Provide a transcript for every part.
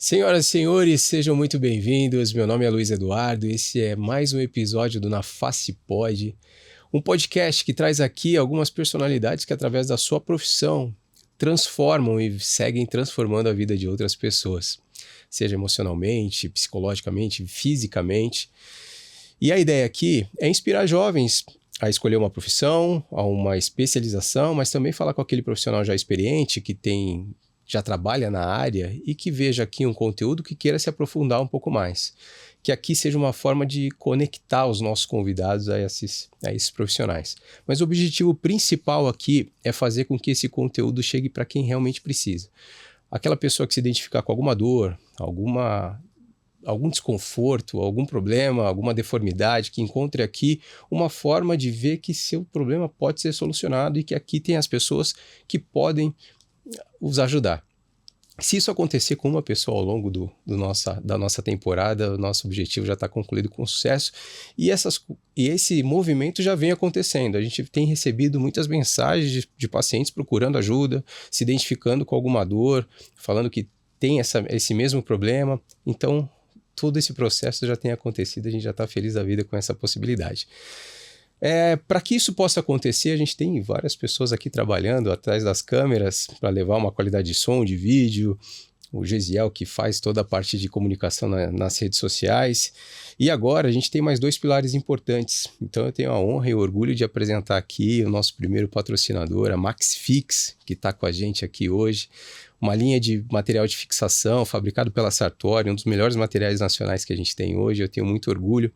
Senhoras e senhores, sejam muito bem-vindos. Meu nome é Luiz Eduardo e esse é mais um episódio do Na Face Pod, um podcast que traz aqui algumas personalidades que, através da sua profissão, transformam e seguem transformando a vida de outras pessoas, seja emocionalmente, psicologicamente, fisicamente. E a ideia aqui é inspirar jovens a escolher uma profissão, a uma especialização, mas também falar com aquele profissional já experiente que já trabalha na área e que veja aqui um conteúdo que queira se aprofundar um pouco mais. Que aqui seja uma forma de conectar os nossos convidados a esses profissionais. Mas o objetivo principal aqui é fazer com que esse conteúdo chegue para quem realmente precisa. Aquela pessoa que se identificar com alguma dor, algum desconforto, algum problema, alguma deformidade, que encontre aqui uma forma de ver que seu problema pode ser solucionado e que aqui tem as pessoas que os ajudar. Se isso acontecer com uma pessoa ao longo da nossa temporada, o nosso objetivo já está concluído com sucesso e esse movimento já vem acontecendo. A gente tem recebido muitas mensagens de pacientes procurando ajuda, se identificando com alguma dor, falando que tem esse mesmo problema. Então, todo esse processo já tem acontecido, a gente já está feliz da vida com essa possibilidade. Para que isso possa acontecer, a gente tem várias pessoas aqui trabalhando atrás das câmeras para levar uma qualidade de som, de vídeo, o Gesiel que faz toda a parte de comunicação nas redes sociais, e agora a gente tem mais dois pilares importantes. Então eu tenho a honra e o orgulho de apresentar aqui o nosso primeiro patrocinador, a MaxFix, que está com a gente aqui hoje, uma linha de material de fixação fabricado pela Sartori, um dos melhores materiais nacionais que a gente tem hoje. Eu tenho muito orgulho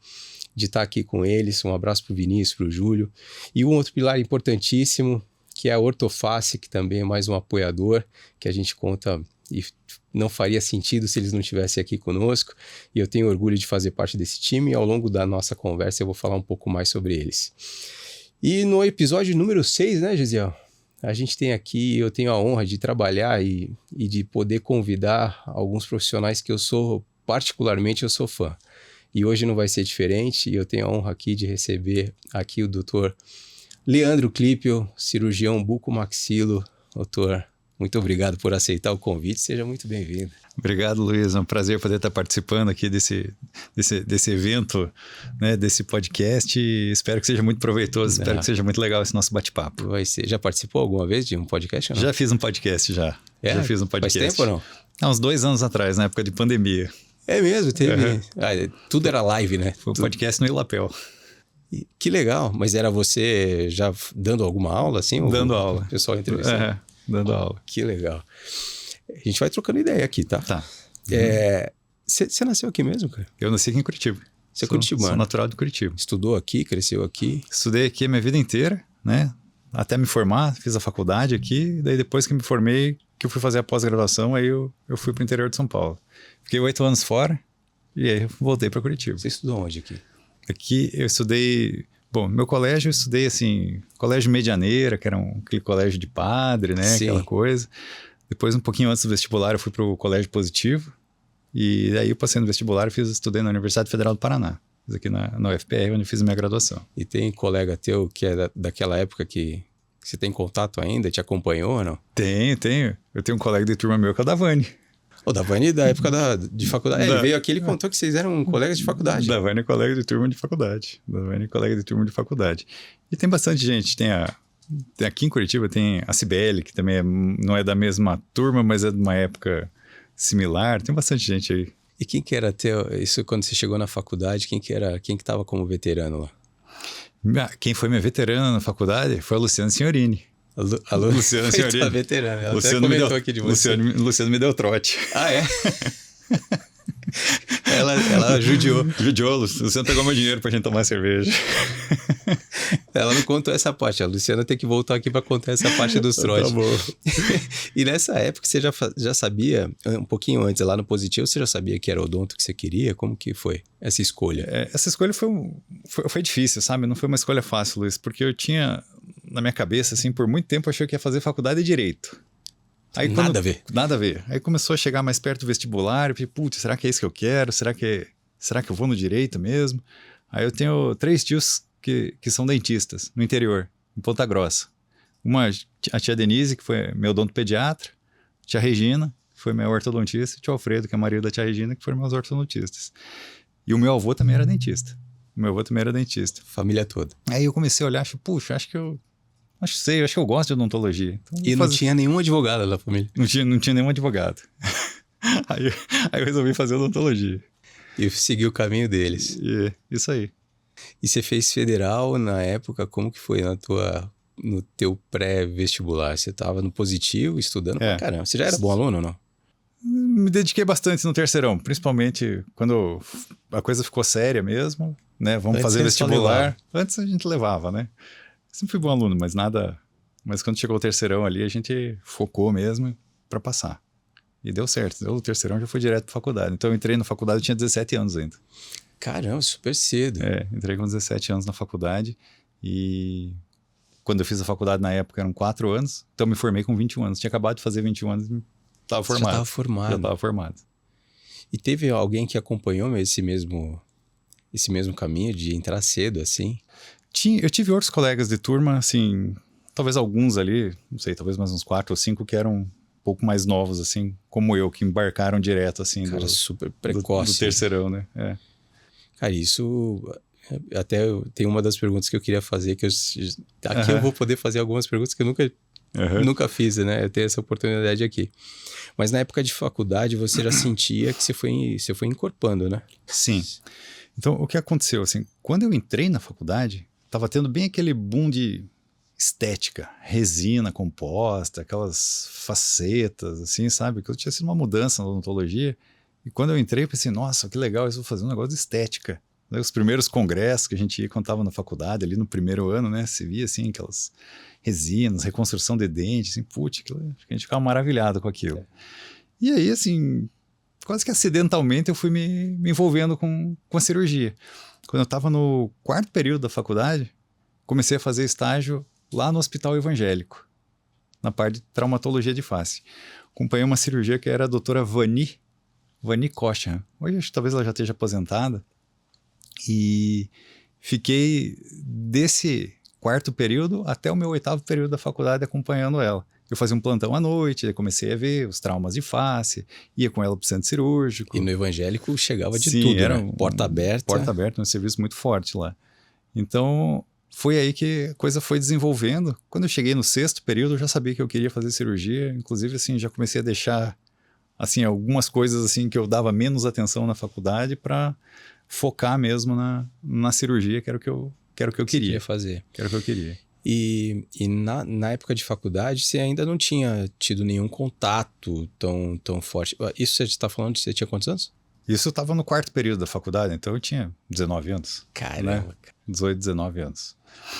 de estar aqui com eles. Um abraço para o Vinícius, para o Júlio. E um outro pilar importantíssimo, que é a Ortoface, que também é mais um apoiador, que a gente conta e não faria sentido se eles não estivessem aqui conosco. E eu tenho orgulho de fazer parte desse time, e ao longo da nossa conversa eu vou falar um pouco mais sobre eles. E no episódio número 6, né, Gesiel? A gente tem aqui, eu tenho a honra de trabalhar e de poder convidar alguns profissionais que eu sou fã. E hoje não vai ser diferente, e eu tenho a honra aqui de receber aqui o Dr. Leandro Klipel, cirurgião bucomaxilo. Doutor, muito obrigado por aceitar o convite, seja muito bem-vindo. Obrigado, Luiz, é um prazer poder estar participando aqui desse evento, né, desse podcast, e espero que seja muito proveitoso, espero que seja muito legal esse nosso bate-papo. Vai ser. Já participou alguma vez de um podcast ou não? Já fiz um podcast, já fiz um podcast. Faz tempo ou não? Há uns 2 anos atrás, na época de pandemia. É mesmo, teve. Uhum. Tudo era live, né? Foi um podcast no Ilapel. Que legal, mas era você já dando alguma aula, assim? Dando aula. O pessoal entrevistando? Dando aula. Que legal. A gente vai trocando ideia aqui, tá? Tá. Você nasceu aqui mesmo, cara? Eu nasci aqui em Curitiba. Você é curitibano? Sou natural de Curitiba. Estudou aqui, cresceu aqui? Estudei aqui a minha vida inteira, né? Até me formar, fiz a faculdade aqui, daí depois que me formei, que eu fui fazer a pós-graduação, aí eu fui para o interior de São Paulo. Fiquei 8 anos fora e aí voltei para Curitiba. Você estudou onde aqui? Aqui eu estudei... Bom, no meu colégio eu estudei assim, Colégio Medianeira, que era aquele colégio de padre, né? Sim. Aquela coisa. Depois, um pouquinho antes do vestibular, eu fui para o Colégio Positivo. E daí eu passei no vestibular e estudei na Universidade Federal do Paraná. Fiz aqui na UFPR, onde eu fiz a minha graduação. E tem colega teu que é daquela época que você tem contato ainda? Te acompanhou ou não? Tenho. Eu tenho um colega de turma meu que é o Davani. O Davani da época de faculdade. Ele veio aqui e contou que vocês eram colegas de faculdade. Davani é colega de turma de faculdade. E tem bastante gente. Tem aqui em Curitiba tem a Cibele, que também não é da mesma turma, mas é de uma época similar. Tem bastante gente aí. E quem que era isso quando você chegou na faculdade, quem que estava como veterano lá? Quem foi minha veterana na faculdade foi a Luciana Signorini. A Luciana Signorini. Veterana. Ela até comentou aqui de você. Luciana me deu trote. Ah, é? Ela judiou. Luciana pegou meu dinheiro pra gente tomar cerveja. Ela não contou essa parte. A Luciana tem que voltar aqui para contar essa parte dos trotes. Tá bom. E nessa época você já sabia, um pouquinho antes, lá no Positivo, você já sabia que era odonto que você queria? Como que foi essa escolha? Essa escolha foi difícil, sabe? Não foi uma escolha fácil, Luiz, porque eu tinha na minha cabeça, assim, por muito tempo eu achei que ia fazer faculdade de Direito. Aí, nada a ver. Nada a ver. Aí começou a chegar mais perto do vestibular, eu falei, putz, será que é isso que eu quero? Será que eu vou no Direito mesmo? Aí eu tenho 3 tios que são dentistas, no interior, em Ponta Grossa. Uma, a tia Denise, que foi meu odontopediatra, tia Regina, foi meu ortodontista, e o tio Alfredo, que é marido da tia Regina, que foram meus ortodontistas. E o meu avô também era dentista. Família toda. Aí eu comecei a olhar, puxa, acho que eu gosto de odontologia. Então, e não tinha nenhum advogado na família? Não tinha nenhum advogado. aí eu resolvi fazer odontologia. E segui o caminho deles. Isso aí. E você fez federal na época, como que foi no teu pré-vestibular? Você estava no positivo, estudando pra caramba. Você já era bom aluno ou não? Me dediquei bastante no terceirão, principalmente quando a coisa ficou séria mesmo, né? Vamos fazer vestibular. Antes a gente levava, né? Sempre fui bom aluno, mas nada... Mas quando chegou o terceirão ali, a gente focou mesmo para passar. E deu certo. O terceirão já foi direto para faculdade. Então eu entrei na faculdade, eu tinha 17 anos ainda. Caramba, super cedo. Entrei com 17 anos na faculdade e quando eu fiz a faculdade na época eram 4 anos, então eu me formei com 21 anos. Tinha acabado de fazer 21 anos e estava formado. Já estava formado. E teve alguém que acompanhou esse mesmo caminho de entrar cedo, assim? Eu tive outros colegas de turma, assim, talvez alguns ali, não sei, talvez mais uns 4 ou 5 que eram um pouco mais novos, assim, como eu, que embarcaram direto, assim, super precoce. Do terceirão, né? Cara, isso... Até tem uma das perguntas que eu queria fazer, que aqui eu vou poder fazer algumas perguntas que eu nunca fiz, né? Eu tenho essa oportunidade aqui. Mas na época de faculdade, você já sentia que você foi encorpando, né? Sim. Então, o que aconteceu, assim, quando eu entrei na faculdade, tava tendo bem aquele boom de estética, resina composta, aquelas facetas, assim, sabe? Que eu tinha sido uma mudança na odontologia. E quando eu entrei, eu pensei, nossa, que legal, eu vou fazer um negócio de estética. Os primeiros congressos que a gente ia quando estava na faculdade, ali no primeiro ano, né? Você via, assim, aquelas resinas, reconstrução de dentes, assim, putz, a gente ficava maravilhado com aquilo. E aí, assim, quase que acidentalmente eu fui me envolvendo com a cirurgia. Quando eu estava no 4º período da faculdade, comecei a fazer estágio lá no Hospital Evangélico, na parte de traumatologia de face. Acompanhei uma cirurgia que era a doutora Vani Costa. Hoje, acho que talvez ela já esteja aposentada. E fiquei desse 4º período até o meu 8º período da faculdade acompanhando ela. Eu fazia um plantão à noite, comecei a ver os traumas de face, ia com ela para o centro cirúrgico. E no evangélico chegava de tudo, era né? Porta aberta. Porta aberta, um serviço muito forte lá. Então, foi aí que a coisa foi desenvolvendo. Quando eu cheguei no 6º período, eu já sabia que eu queria fazer cirurgia. Inclusive, assim, já comecei a deixar assim, algumas coisas assim, que eu dava menos atenção na faculdade para focar mesmo na cirurgia, que era o que eu queria fazer. Que era o que eu queria. E na época de faculdade, você ainda não tinha tido nenhum contato tão forte. Isso você está falando de você tinha quantos anos? Isso eu estava no 4º período da faculdade, então eu tinha 19 anos. Caramba. Né? 18, 19 anos.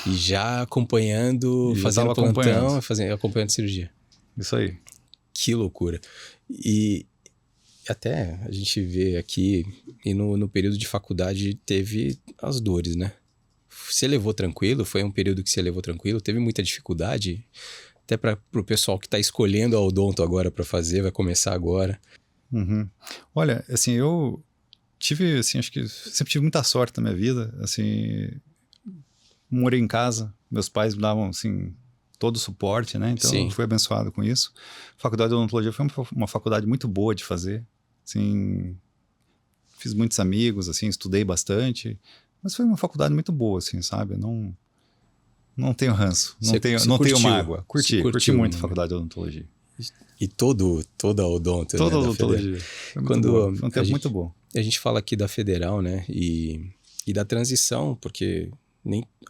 E já acompanhando, fazendo plantão, acompanhando cirurgia. Isso aí. Que loucura. E até a gente vê aqui, e no período de faculdade teve as dores, né? Você levou tranquilo? Foi um período que você levou tranquilo? Teve muita dificuldade? Até para o pessoal que está escolhendo a odonto agora para fazer, vai começar agora. Uhum. Olha, assim, eu tive, assim, acho que sempre tive muita sorte na minha vida, assim, morei em casa, meus pais me davam, assim, todo o suporte, né? Então, eu fui abençoado com isso. A faculdade de odontologia foi uma faculdade muito boa de fazer, assim, fiz muitos amigos, assim, estudei bastante, mas foi uma faculdade muito boa, assim, sabe? Não tenho ranço, não tenho mágoa. Curti muito a faculdade de odontologia. E toda a odonto, toda a odontologia. Foi um tempo muito bom. A gente fala aqui da Federal, né? E da transição, porque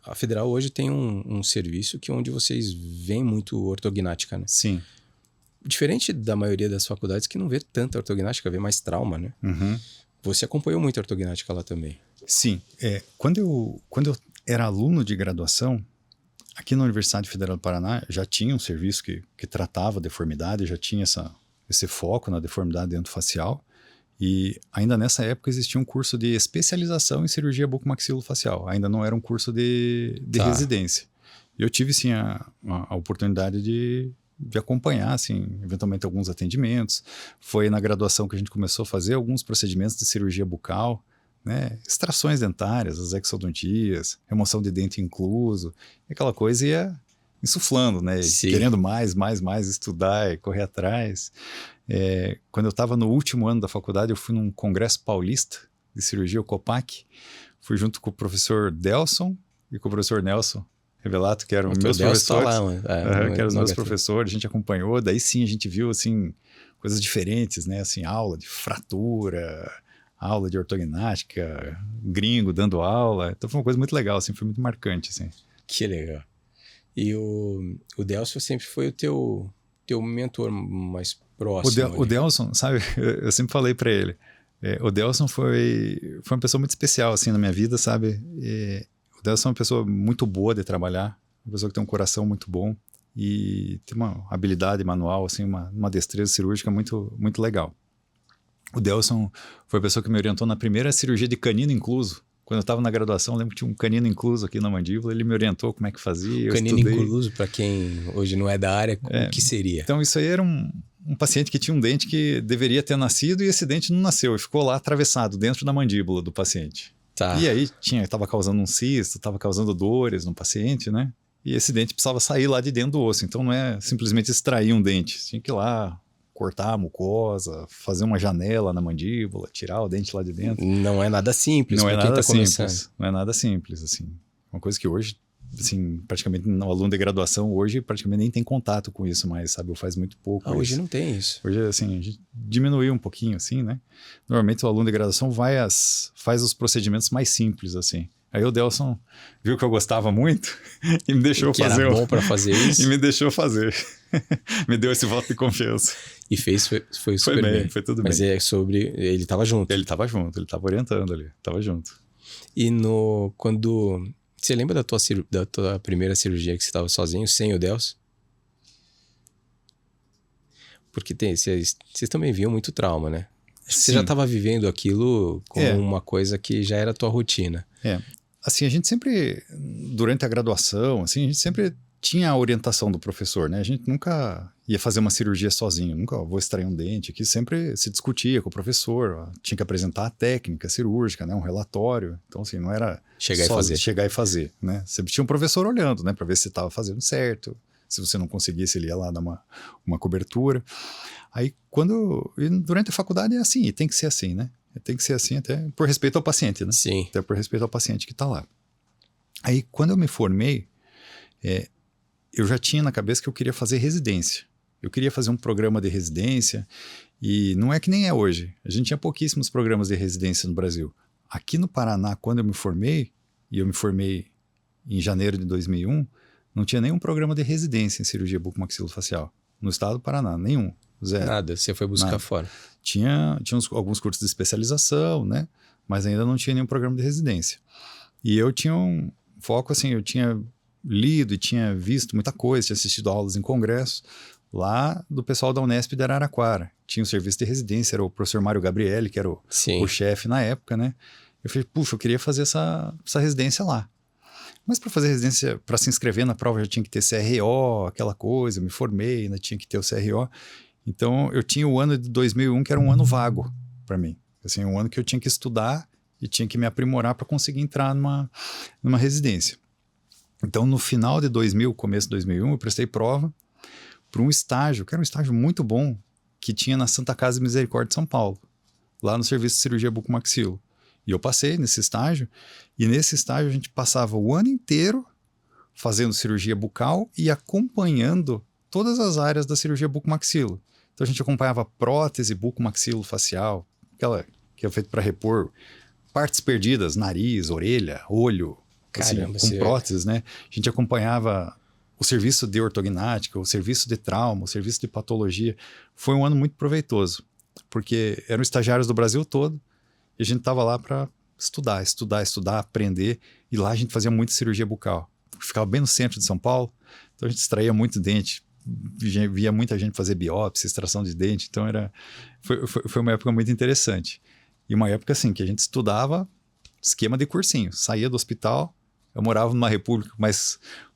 a Federal hoje tem um serviço onde vocês veem muito ortognática, né? Sim. Diferente da maioria das faculdades que não vê tanta ortognática, vê mais trauma, né? Uhum. Você acompanhou muito a ortognática lá também. Sim. Quando eu era aluno de graduação, aqui na Universidade Federal do Paraná, já tinha um serviço que tratava a deformidade, já tinha esse foco na deformidade dentofacial. E ainda nessa época existia um curso de especialização em cirurgia bucomaxilofacial. Ainda não era um curso de residência. E eu tive, sim, a oportunidade de acompanhar, assim, eventualmente alguns atendimentos. Foi na graduação que a gente começou a fazer alguns procedimentos de cirurgia bucal, né? Extrações dentárias, as exodontias, remoção de dente incluso, aquela coisa insuflando, né? Sim. Querendo mais estudar e correr atrás. Quando eu estava no último ano da faculdade, eu fui num congresso paulista de cirurgia, o COPAC. Fui junto com o professor Delson e com o professor Nelson Revelato, que eram meus professores. Tá lá, que eram os meus professores, a gente acompanhou. Daí sim, a gente viu, assim, coisas diferentes, né? Assim, aula de fratura, aula de ortognática, gringo dando aula. Então foi uma coisa muito legal, assim, foi muito marcante, assim. Que legal. E o Delson sempre foi o teu mentor mais próximo. O Delson, sabe, eu sempre falei para ele, o Delson foi uma pessoa muito especial, assim, na minha vida, sabe? O Delson é uma pessoa muito boa de trabalhar, uma pessoa que tem um coração muito bom e tem uma habilidade manual, assim, uma destreza cirúrgica muito, muito legal. O Delson foi a pessoa que me orientou na primeira cirurgia de canino incluso. Quando eu estava na graduação, eu lembro que tinha um canino incluso aqui na mandíbula, ele me orientou como é que fazia. Canino incluso, para quem hoje não é da área, o que seria? Então, isso aí era um paciente que tinha um dente que deveria ter nascido e esse dente não nasceu, e ficou lá atravessado dentro da mandíbula do paciente. Tá. E aí estava causando um cisto, estava causando dores no paciente, né? E esse dente precisava sair lá de dentro do osso. Então, não é simplesmente extrair um dente, tinha que ir lá, cortar a mucosa, fazer uma janela na mandíbula, tirar o dente lá de dentro. Não é nada simples. Não é nada simples. Não é nada simples, assim. Uma coisa que hoje, assim, praticamente no aluno de graduação, hoje praticamente nem tem contato com isso mais, sabe? Ou faz muito pouco. Hoje não tem isso. Hoje, assim, a gente diminuiu um pouquinho, assim, né? Normalmente o aluno de graduação faz os procedimentos mais simples, assim. Aí o Delson viu que eu gostava muito e me deixou fazer. Era bom para fazer isso. E me deixou fazer. Me deu esse voto de confiança. E fez, foi super bem. Foi tudo Mas bem. Mas ele estava junto. Ele estava junto, ele estava orientando ali, estava junto. E quando... Você lembra da tua primeira cirurgia que você estava sozinho, sem o Delson? Porque vocês também viam muito trauma, né? Você já estava vivendo aquilo como uma coisa que já era a tua rotina. Assim, a gente sempre, durante a graduação, assim, a gente sempre tinha a orientação do professor, né? A gente nunca ia fazer uma cirurgia sozinho, nunca vou extrair um dente aqui, sempre se discutia com o professor, tinha que apresentar a técnica cirúrgica, né? Um relatório, então assim, não era chegar e fazer, né? Sempre tinha um professor olhando, né? Para ver se estava fazendo certo, se você não conseguisse, ele ia lá dar uma cobertura. Aí durante a faculdade é assim, e tem que ser assim, né? Tem que ser assim até por respeito ao paciente, né? Sim. Até por respeito ao paciente que está lá. Aí, quando eu me formei, eu já tinha na cabeça que eu queria fazer residência. Eu queria fazer um programa de residência e não é que nem é hoje. A gente tinha pouquíssimos programas de residência no Brasil. Aqui no Paraná, quando eu me formei, e eu me formei em janeiro de 2001, não tinha nenhum programa de residência em cirurgia bucomaxilofacial. No estado do Paraná, nenhum. Zero. Nada, você foi buscar fora. Tinha alguns cursos de especialização, né? Mas ainda não tinha nenhum programa de residência. E eu tinha um foco, assim, eu tinha lido e tinha visto muita coisa, tinha assistido aulas em congressos lá do pessoal da Unesp de Araraquara. Tinha um serviço de residência, era o professor Mário Gabrielli, que era o chefe na época, né? Eu falei, puxa, eu queria fazer essa residência lá. Mas para fazer residência, para se inscrever na prova, já tinha que ter CRO, aquela coisa, eu me formei, ainda tinha que ter o CRO. Então, eu tinha o ano de 2001, que era um ano vago para mim. Assim, um ano que eu tinha que estudar e tinha que me aprimorar para conseguir entrar numa residência. Então, no final de 2000, começo de 2001, eu prestei prova para um estágio, que era um estágio muito bom, que tinha na Santa Casa de Misericórdia de São Paulo, lá no serviço de cirurgia bucomaxilo. E eu passei nesse estágio, e nesse estágio a gente passava o ano inteiro fazendo cirurgia bucal e acompanhando todas as áreas da cirurgia bucomaxilo. Então a gente acompanhava prótese bucomaxilofacial, aquela que é feita para repor partes perdidas, nariz, orelha, olho, caramba, assim, com próteses, né? A gente acompanhava o serviço de ortognática, o serviço de trauma, o serviço de patologia. Foi um ano muito proveitoso, porque eram estagiários do Brasil todo e a gente estava lá para estudar, aprender, e lá a gente fazia muita cirurgia bucal. Ficava bem no centro de São Paulo, então a gente extraía muito dente, via muita gente fazer biópsia, extração de dente, então foi uma época muito interessante. E uma época assim, que a gente estudava esquema de cursinho, saía do hospital, eu morava numa república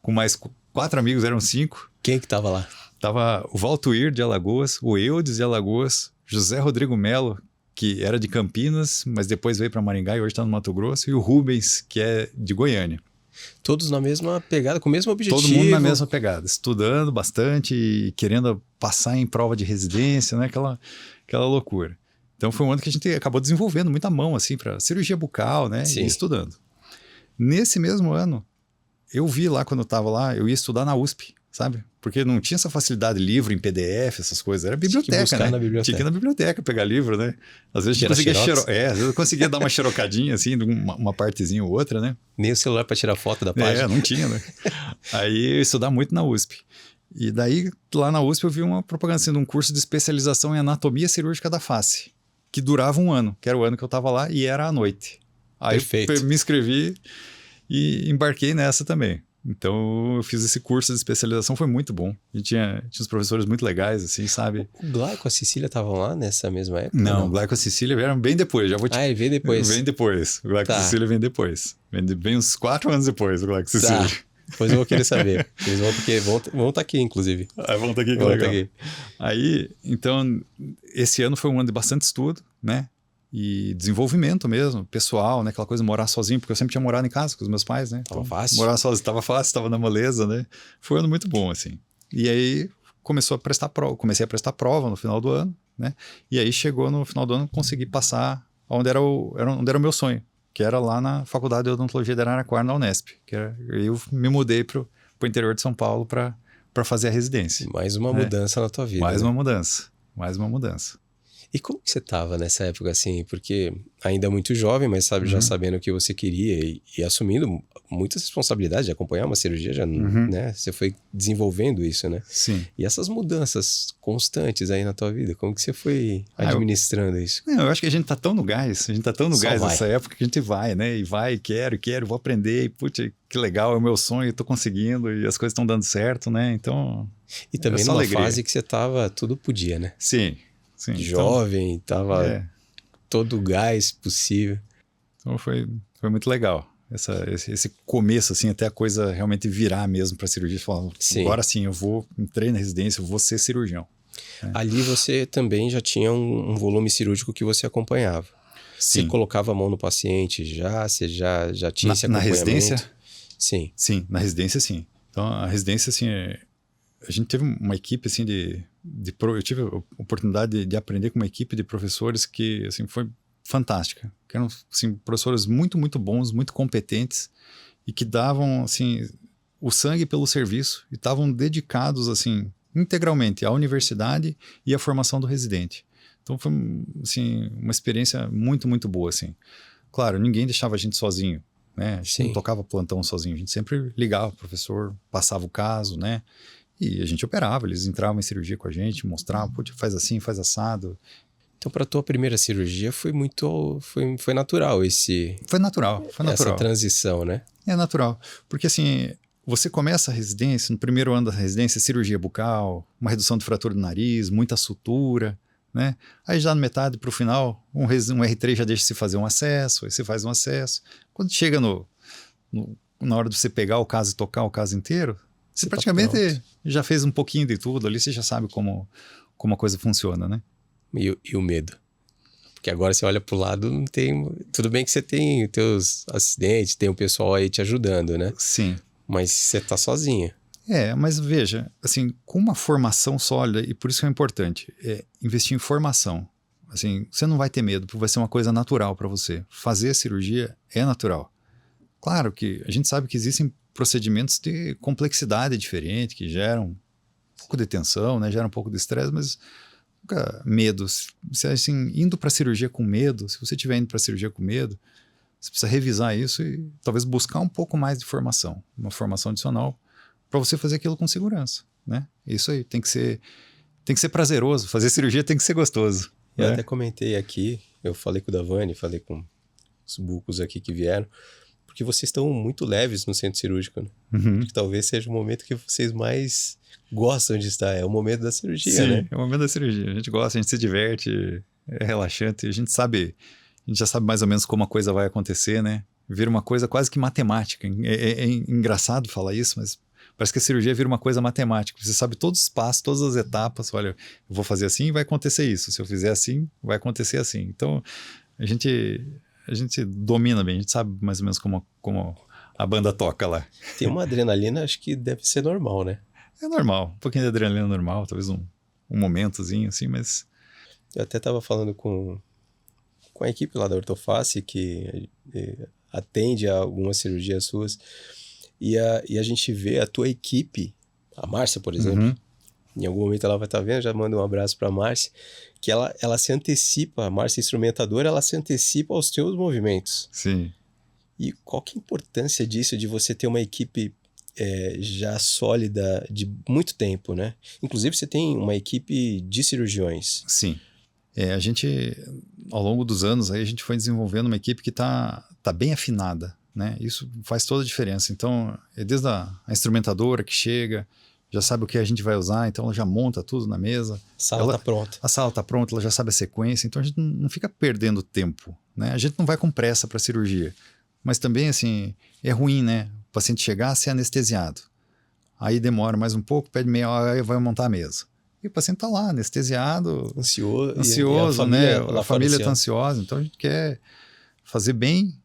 com mais 4 amigos, eram 5. Quem que tava lá? Tava o Valtuir de Alagoas, o Eudes de Alagoas, José Rodrigo Melo, que era de Campinas, mas depois veio para Maringá e hoje está no Mato Grosso, e o Rubens, que é de Goiânia. Todos na mesma pegada, com o mesmo objetivo. Todo mundo na mesma pegada, estudando bastante e querendo passar em prova de residência, né? Aquela loucura. Então foi um ano que a gente acabou desenvolvendo muita mão, assim, para cirurgia bucal, né? Sim. E estudando. Nesse mesmo ano, eu vi lá, quando eu estava lá, eu ia estudar na USP, sabe? Porque não tinha essa facilidade de livro em PDF, essas coisas. Era biblioteca, né? Tinha que ir na biblioteca pegar livro, né? Às vezes às vezes eu conseguia dar uma xerocadinha, assim, de uma partezinha ou outra, né? Nem o celular para tirar foto da página. Não tinha, né? Aí eu ia estudar muito na USP. E daí, lá na USP, eu vi uma propaganda assim, de um curso de especialização em anatomia cirúrgica da face, que durava 1 ano, que era o ano que eu estava lá, e era à noite. Aí eu me inscrevi e embarquei nessa também. Então, eu fiz esse curso de especialização, foi muito bom. E tinha uns professores muito legais, assim, sabe? O Glauco e a Cecília estavam lá nessa mesma época? Não, o Glauco e a Cecília vieram bem depois. Ele veio depois? Vem depois. O Glauco e a Cecília vem depois. Vem uns 4 anos depois, o Glauco e a Cecília. Depois eu vou querer saber. Eles vão estar aqui, inclusive. Vão estar aqui, que legal. Aí, então, esse ano foi um ano de bastante estudo, né? E desenvolvimento mesmo, pessoal, né? Aquela coisa de morar sozinho, porque eu sempre tinha morado em casa com os meus pais, né? Tava fácil. Morar sozinho, tava fácil, tava na moleza, né? Foi um ano muito bom, assim. E aí comecei a prestar prova no final do ano, né? E aí chegou no final do ano, consegui passar onde era o meu sonho, que era lá na Faculdade de Odontologia de Araraquara, na Unesp. Eu me mudei pro interior de São Paulo para fazer a residência. Mais uma mudança na tua vida. Mais uma mudança. E como que você estava nessa época, assim? Porque ainda muito jovem, mas já sabendo o que você queria e assumindo muitas responsabilidades de acompanhar uma cirurgia, já, né? Você foi desenvolvendo isso, né? Sim. E essas mudanças constantes aí na tua vida, como que você foi administrando isso? Eu acho que a gente tá tão no gás, nessa época que a gente vai, né? E vai, quero, vou aprender, e putz, que legal, é o meu sonho, tô conseguindo e as coisas estão dando certo, né? Então... E também numa fase que você tava, tudo podia, né? Sim. Jovem, tava todo o gás possível. Então foi muito legal. Esse começo, assim, até a coisa realmente virar mesmo para cirurgia. Falar, agora sim, entrei na residência, eu vou ser cirurgião. Ali você também já tinha um volume cirúrgico que você acompanhava. Sim. Você colocava a mão no paciente você já tinha esse acompanhamento? Na residência? Sim. Sim, na residência sim. Então a residência, assim, a gente teve uma equipe, assim, eu tive a oportunidade de aprender com uma equipe de professores que, assim, foi fantástica. Que eram, assim, professores muito, muito bons, muito competentes e que davam, assim, o sangue pelo serviço e estavam dedicados, assim, integralmente à universidade e à formação do residente. Então foi, assim, uma experiência muito, muito boa, assim. Claro, ninguém deixava a gente sozinho, né? A gente não tocava plantão sozinho, a gente sempre ligava o professor, passava o caso, né? E a gente operava, eles entravam em cirurgia com a gente, mostravam, putz, faz assim, faz assado. Então, para a tua primeira cirurgia foi natural Foi natural. Essa transição, né? É natural, porque assim, você começa a residência, no primeiro ano da residência, cirurgia bucal, uma redução de fratura do nariz, muita sutura, né? Aí já na metade para o final, um R3 já deixa você fazer um acesso, aí você faz um acesso. Quando chega na hora de você pegar o caso e tocar o caso inteiro, você praticamente já fez um pouquinho de tudo ali, você já sabe como a coisa funciona, né? E o medo? Porque agora você olha pro lado, não tem... Tudo bem que você tem teus acidentes, tem o pessoal aí te ajudando, né? Sim. Mas você tá sozinho. Mas veja, assim, com uma formação sólida, e por isso que é importante, investir em formação. Assim, você não vai ter medo, porque vai ser uma coisa natural para você. Fazer a cirurgia é natural. Claro que a gente sabe que existem procedimentos de complexidade diferente, que geram um pouco de tensão, né? Geram um pouco de estresse, mas nunca medo. Se assim, indo para a cirurgia com medo, se você estiver indo para a cirurgia com medo, você precisa revisar isso e talvez buscar um pouco mais de formação, uma formação adicional, para você fazer aquilo com segurança, né? Isso aí, tem que ser prazeroso, fazer cirurgia tem que ser gostoso. Eu até comentei aqui, eu falei com o Davani, falei com os bucos aqui que vieram, porque vocês estão muito leves no centro cirúrgico, né? Que talvez seja o momento que vocês mais gostam de estar, é o momento da cirurgia, né? É o momento da cirurgia, a gente gosta, a gente se diverte, é relaxante, a gente já sabe mais ou menos como a coisa vai acontecer, né? Vira uma coisa quase que matemática, é engraçado falar isso, mas parece que a cirurgia vira uma coisa matemática, você sabe todos os passos, todas as etapas, olha, eu vou fazer assim e vai acontecer isso, se eu fizer assim, vai acontecer assim. Então, a gente domina bem, a gente sabe mais ou menos como a banda toca lá. Tem uma adrenalina, acho que deve ser normal, né? É normal, um pouquinho de adrenalina normal, talvez um momentozinho assim, mas... Eu até estava falando com a equipe lá da Ortoface, que atende a algumas cirurgias suas, e a gente vê a tua equipe, a Márcia, por exemplo, em algum momento ela vai estar vendo, já manda um abraço para a Márcia, que ela se antecipa, a Márcia instrumentadora, ela se antecipa aos teus movimentos. Sim. E qual que é a importância disso, de você ter uma equipe já sólida de muito tempo, né? Inclusive você tem uma equipe de cirurgiões. Sim. A gente, ao longo dos anos, aí a gente foi desenvolvendo uma equipe que tá bem afinada, né? Isso faz toda a diferença. Então, desde a instrumentadora que chega, já sabe o que a gente vai usar, então ela já monta tudo na mesa. A sala está pronta. A sala está pronta, ela já sabe a sequência, então a gente não fica perdendo tempo, né? A gente não vai com pressa para a cirurgia. Mas também, assim, é ruim, né? O paciente chegar, ser anestesiado. Aí demora mais um pouco, pede meia hora e vai montar a mesa. E o paciente está lá, anestesiado, ansioso, né? A família está ansiosa, então a gente quer fazer bem,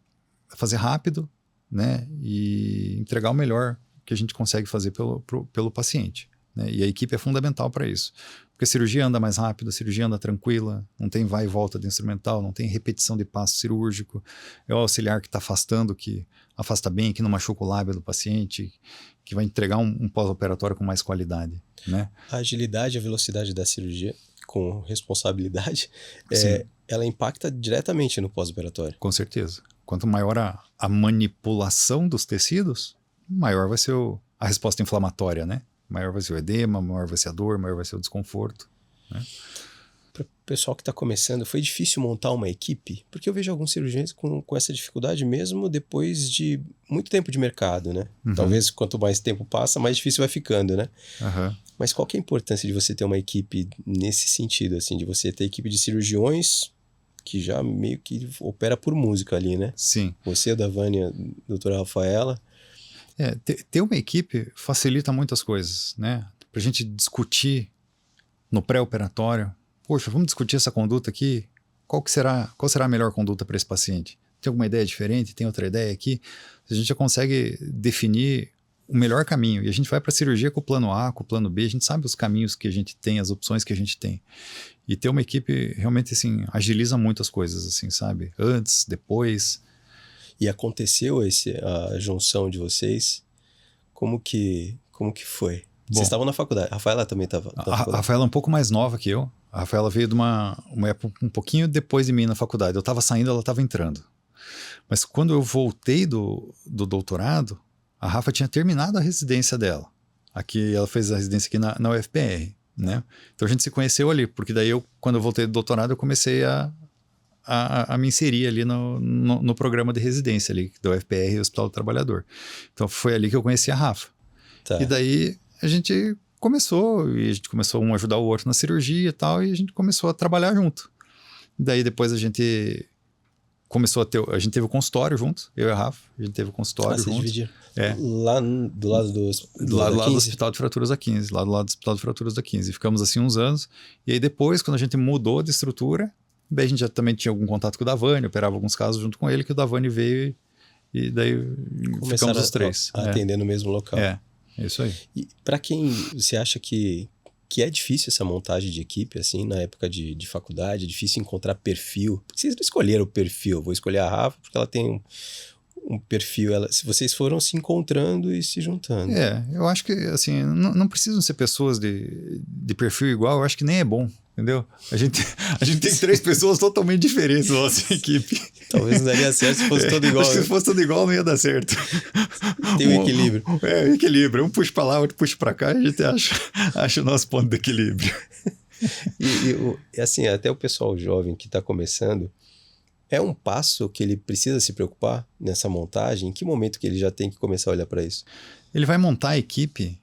fazer rápido, né? E entregar o melhor que a gente consegue fazer pelo paciente, né? E a equipe é fundamental para isso. Porque a cirurgia anda mais rápido, a cirurgia anda tranquila, não tem vai e volta de instrumental, não tem repetição de passo cirúrgico, é o auxiliar que está afastando, que afasta bem, que não machuca o lábio do paciente, que vai entregar um pós-operatório com mais qualidade, né? A agilidade e a velocidade da cirurgia, com responsabilidade, ela impacta diretamente no pós-operatório. Com certeza. Quanto maior a manipulação dos tecidos, maior vai ser a resposta inflamatória, né? Maior vai ser o edema, maior vai ser a dor, maior vai ser o desconforto, né? Para o pessoal que está começando, foi difícil montar uma equipe? Porque eu vejo alguns cirurgiões com essa dificuldade mesmo depois de muito tempo de mercado, né? Talvez quanto mais tempo passa, mais difícil vai ficando, né? Mas qual que é a importância de você ter uma equipe nesse sentido, assim, de você ter equipe de cirurgiões que já meio que opera por música ali, né? Sim. Você, da Vânia, a doutora Rafaela. Ter uma equipe facilita muitas coisas, né? Para a gente discutir no pré-operatório, poxa, vamos discutir essa conduta aqui, qual será a melhor conduta para esse paciente? Tem alguma ideia diferente? Tem outra ideia aqui? A gente já consegue definir o melhor caminho, e a gente vai para a cirurgia com o plano A, com o plano B, a gente sabe os caminhos que a gente tem, as opções que a gente tem. E ter uma equipe realmente, assim, agiliza muito as coisas, assim, sabe? Antes, depois... E aconteceu a junção de vocês? Como que foi? Bom, vocês estavam na faculdade. A Rafaela também estava na faculdade. A Rafaela é um pouco mais nova que eu. A Rafaela veio de uma época um pouquinho depois de mim na faculdade. Eu estava saindo, ela estava entrando. Mas quando eu voltei do doutorado, a Rafa tinha terminado a residência dela. Aqui, ela fez a residência aqui na UFPR, né? Então a gente se conheceu ali, porque daí quando eu voltei do doutorado, eu comecei a me inserir ali no programa de residência ali, da UFPR, Hospital do Trabalhador. Então foi ali que eu conheci a Rafa. Tá. E daí a gente começou um a ajudar o outro na cirurgia e tal, e a gente começou a trabalhar junto. Daí depois a gente começou a gente teve o consultório juntos, eu e a Rafa, a gente teve o consultório juntos. Dividiram. Lá do lado do lado do Hospital de Fraturas da 15, lá do lado do Hospital de Fraturas da 15. Ficamos assim uns anos, e aí depois, quando a gente mudou de estrutura, daí a gente já também tinha algum contato com o Davani, operava alguns casos junto com ele, que o Davani veio e daí ficamos os três. A atender no mesmo local. É isso aí. E para quem você acha que é difícil essa montagem de equipe, assim, na época de faculdade, é difícil encontrar perfil? Porque vocês não escolheram o perfil, vou escolher a Rafa porque ela tem um perfil, se vocês foram se encontrando e se juntando. Eu acho que, assim, não precisam ser pessoas de perfil igual, eu acho que nem é bom. Entendeu? A gente tem 3 pessoas totalmente diferentes na nossa equipe. Talvez não daria certo se fosse todo igual. Acho que se fosse todo igual não ia dar certo. Tem um equilíbrio. Equilíbrio. Um puxa para lá, outro puxa para cá, e a gente acha o nosso ponto de equilíbrio. E assim, até o pessoal jovem que está começando, é um passo que ele precisa se preocupar nessa montagem? Em que momento que ele já tem que começar a olhar para isso? Ele vai montar a equipe,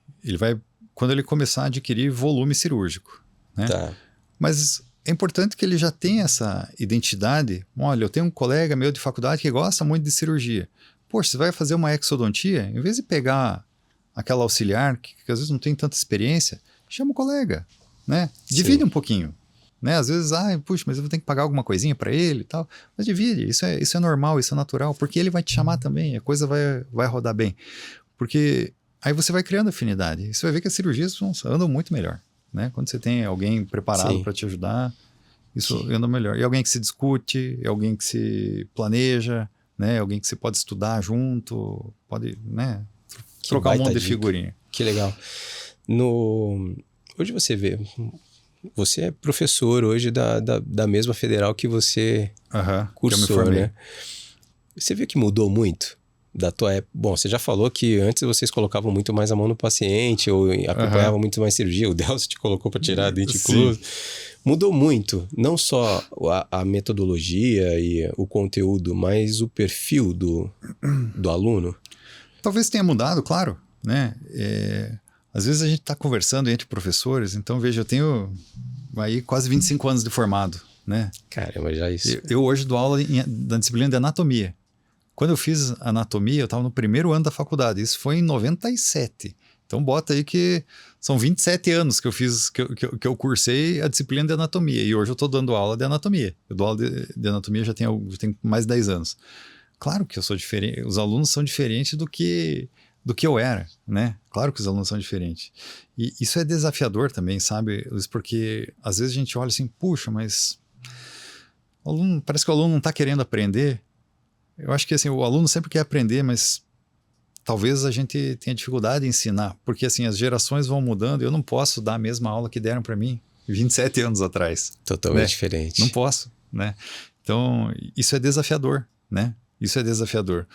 quando ele começar a adquirir volume cirúrgico, né? Tá. Mas é importante que ele já tenha essa identidade. Olha, eu tenho um colega meu de faculdade que gosta muito de cirurgia. Poxa, você vai fazer uma exodontia? Em vez de pegar aquela auxiliar, que às vezes não tem tanta experiência, chama o colega, né? Divide um pouquinho. né? Às vezes, puxa, mas eu vou ter que pagar alguma coisinha para ele e tal. Mas divide, isso é normal, isso é natural, porque ele vai te chamar também, a coisa vai rodar bem. Porque aí você vai criando afinidade. E você vai ver que as cirurgias andam muito melhor, né? Quando você tem alguém preparado para te ajudar, isso anda melhor. E alguém que se discute, alguém que se planeja, né? Alguém que você pode estudar junto, pode, né? Trocar um monte de figurinha. Que legal. Hoje você vê, você é professor hoje da mesma federal que você cursou, né? Você vê que mudou muito da tua época? Bom, você já falou que antes vocês colocavam muito mais a mão no paciente ou acompanhavam muito mais cirurgia. O Delcio te colocou para tirar dente incluso. Mudou muito, não só a metodologia e o conteúdo, mas o perfil do aluno? Talvez tenha mudado, claro, né? Às vezes a gente está conversando entre professores, então veja, eu tenho aí quase 25 anos de formado, né? Caramba, já isso. Eu hoje dou aula da disciplina de anatomia. Quando eu fiz anatomia, eu estava no primeiro ano da faculdade, isso foi em 97. Então bota aí que são 27 anos que eu fiz, que eu cursei a disciplina de anatomia, e hoje eu estou dando aula de anatomia. Eu dou aula de anatomia já tem mais de 10 anos. Claro que eu sou diferente, os alunos são diferentes do que eu era, né? Claro que os alunos são diferentes. E isso é desafiador também, sabe, Luiz? Porque às vezes a gente olha assim, puxa, mas parece que o aluno não está querendo aprender. Eu acho que assim, o aluno sempre quer aprender, mas talvez a gente tenha dificuldade em ensinar, porque assim, as gerações vão mudando, eu não posso dar a mesma aula que deram para mim 27 anos atrás. Totalmente diferente. Não posso, né? Então, isso é desafiador, né? Isso é desafiador.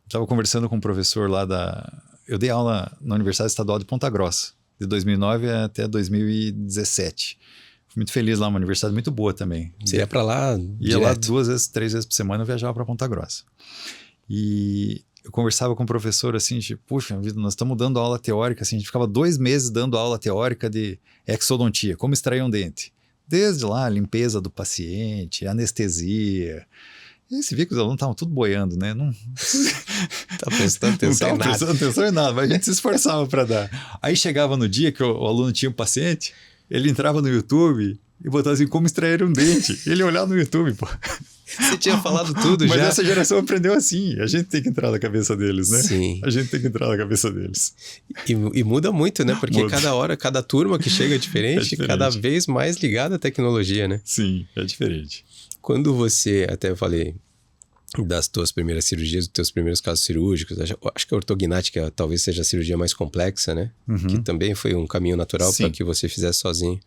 Estava conversando com um professor lá eu dei aula na Universidade Estadual de Ponta Grossa, de 2009 até 2017. Fui muito feliz lá, uma universidade muito boa também. Você ia para lá Ia lá 2 vezes, 3 vezes por semana, eu viajava para Ponta Grossa. E eu conversava com o professor assim, tipo, puxa vida, nós estamos dando aula teórica, assim, a gente ficava 2 meses dando aula teórica de exodontia, como extrair um dente. Desde lá, limpeza do paciente, anestesia. E você via que os alunos estavam tudo boiando, né? Não tá prestando atenção em nada. Não prestando atenção em nada, mas a gente se esforçava para dar. Aí chegava no dia que o aluno tinha um paciente, ele entrava no YouTube e botava assim, como extrair um dente. Ele olhava no YouTube, pô. Você tinha falado tudo mas já. Mas essa geração aprendeu assim. A gente tem que entrar na cabeça deles, né? Sim. A gente tem que entrar na cabeça deles. E muda muito, né? Porque cada hora, cada turma que chega é diferente, cada vez mais ligada à tecnologia, né? Sim, é diferente. Quando você, até eu falei das tuas primeiras cirurgias, dos teus primeiros casos cirúrgicos, acho que a ortognática talvez seja a cirurgia mais complexa, né? Que também foi um caminho natural para que você fizesse sozinho.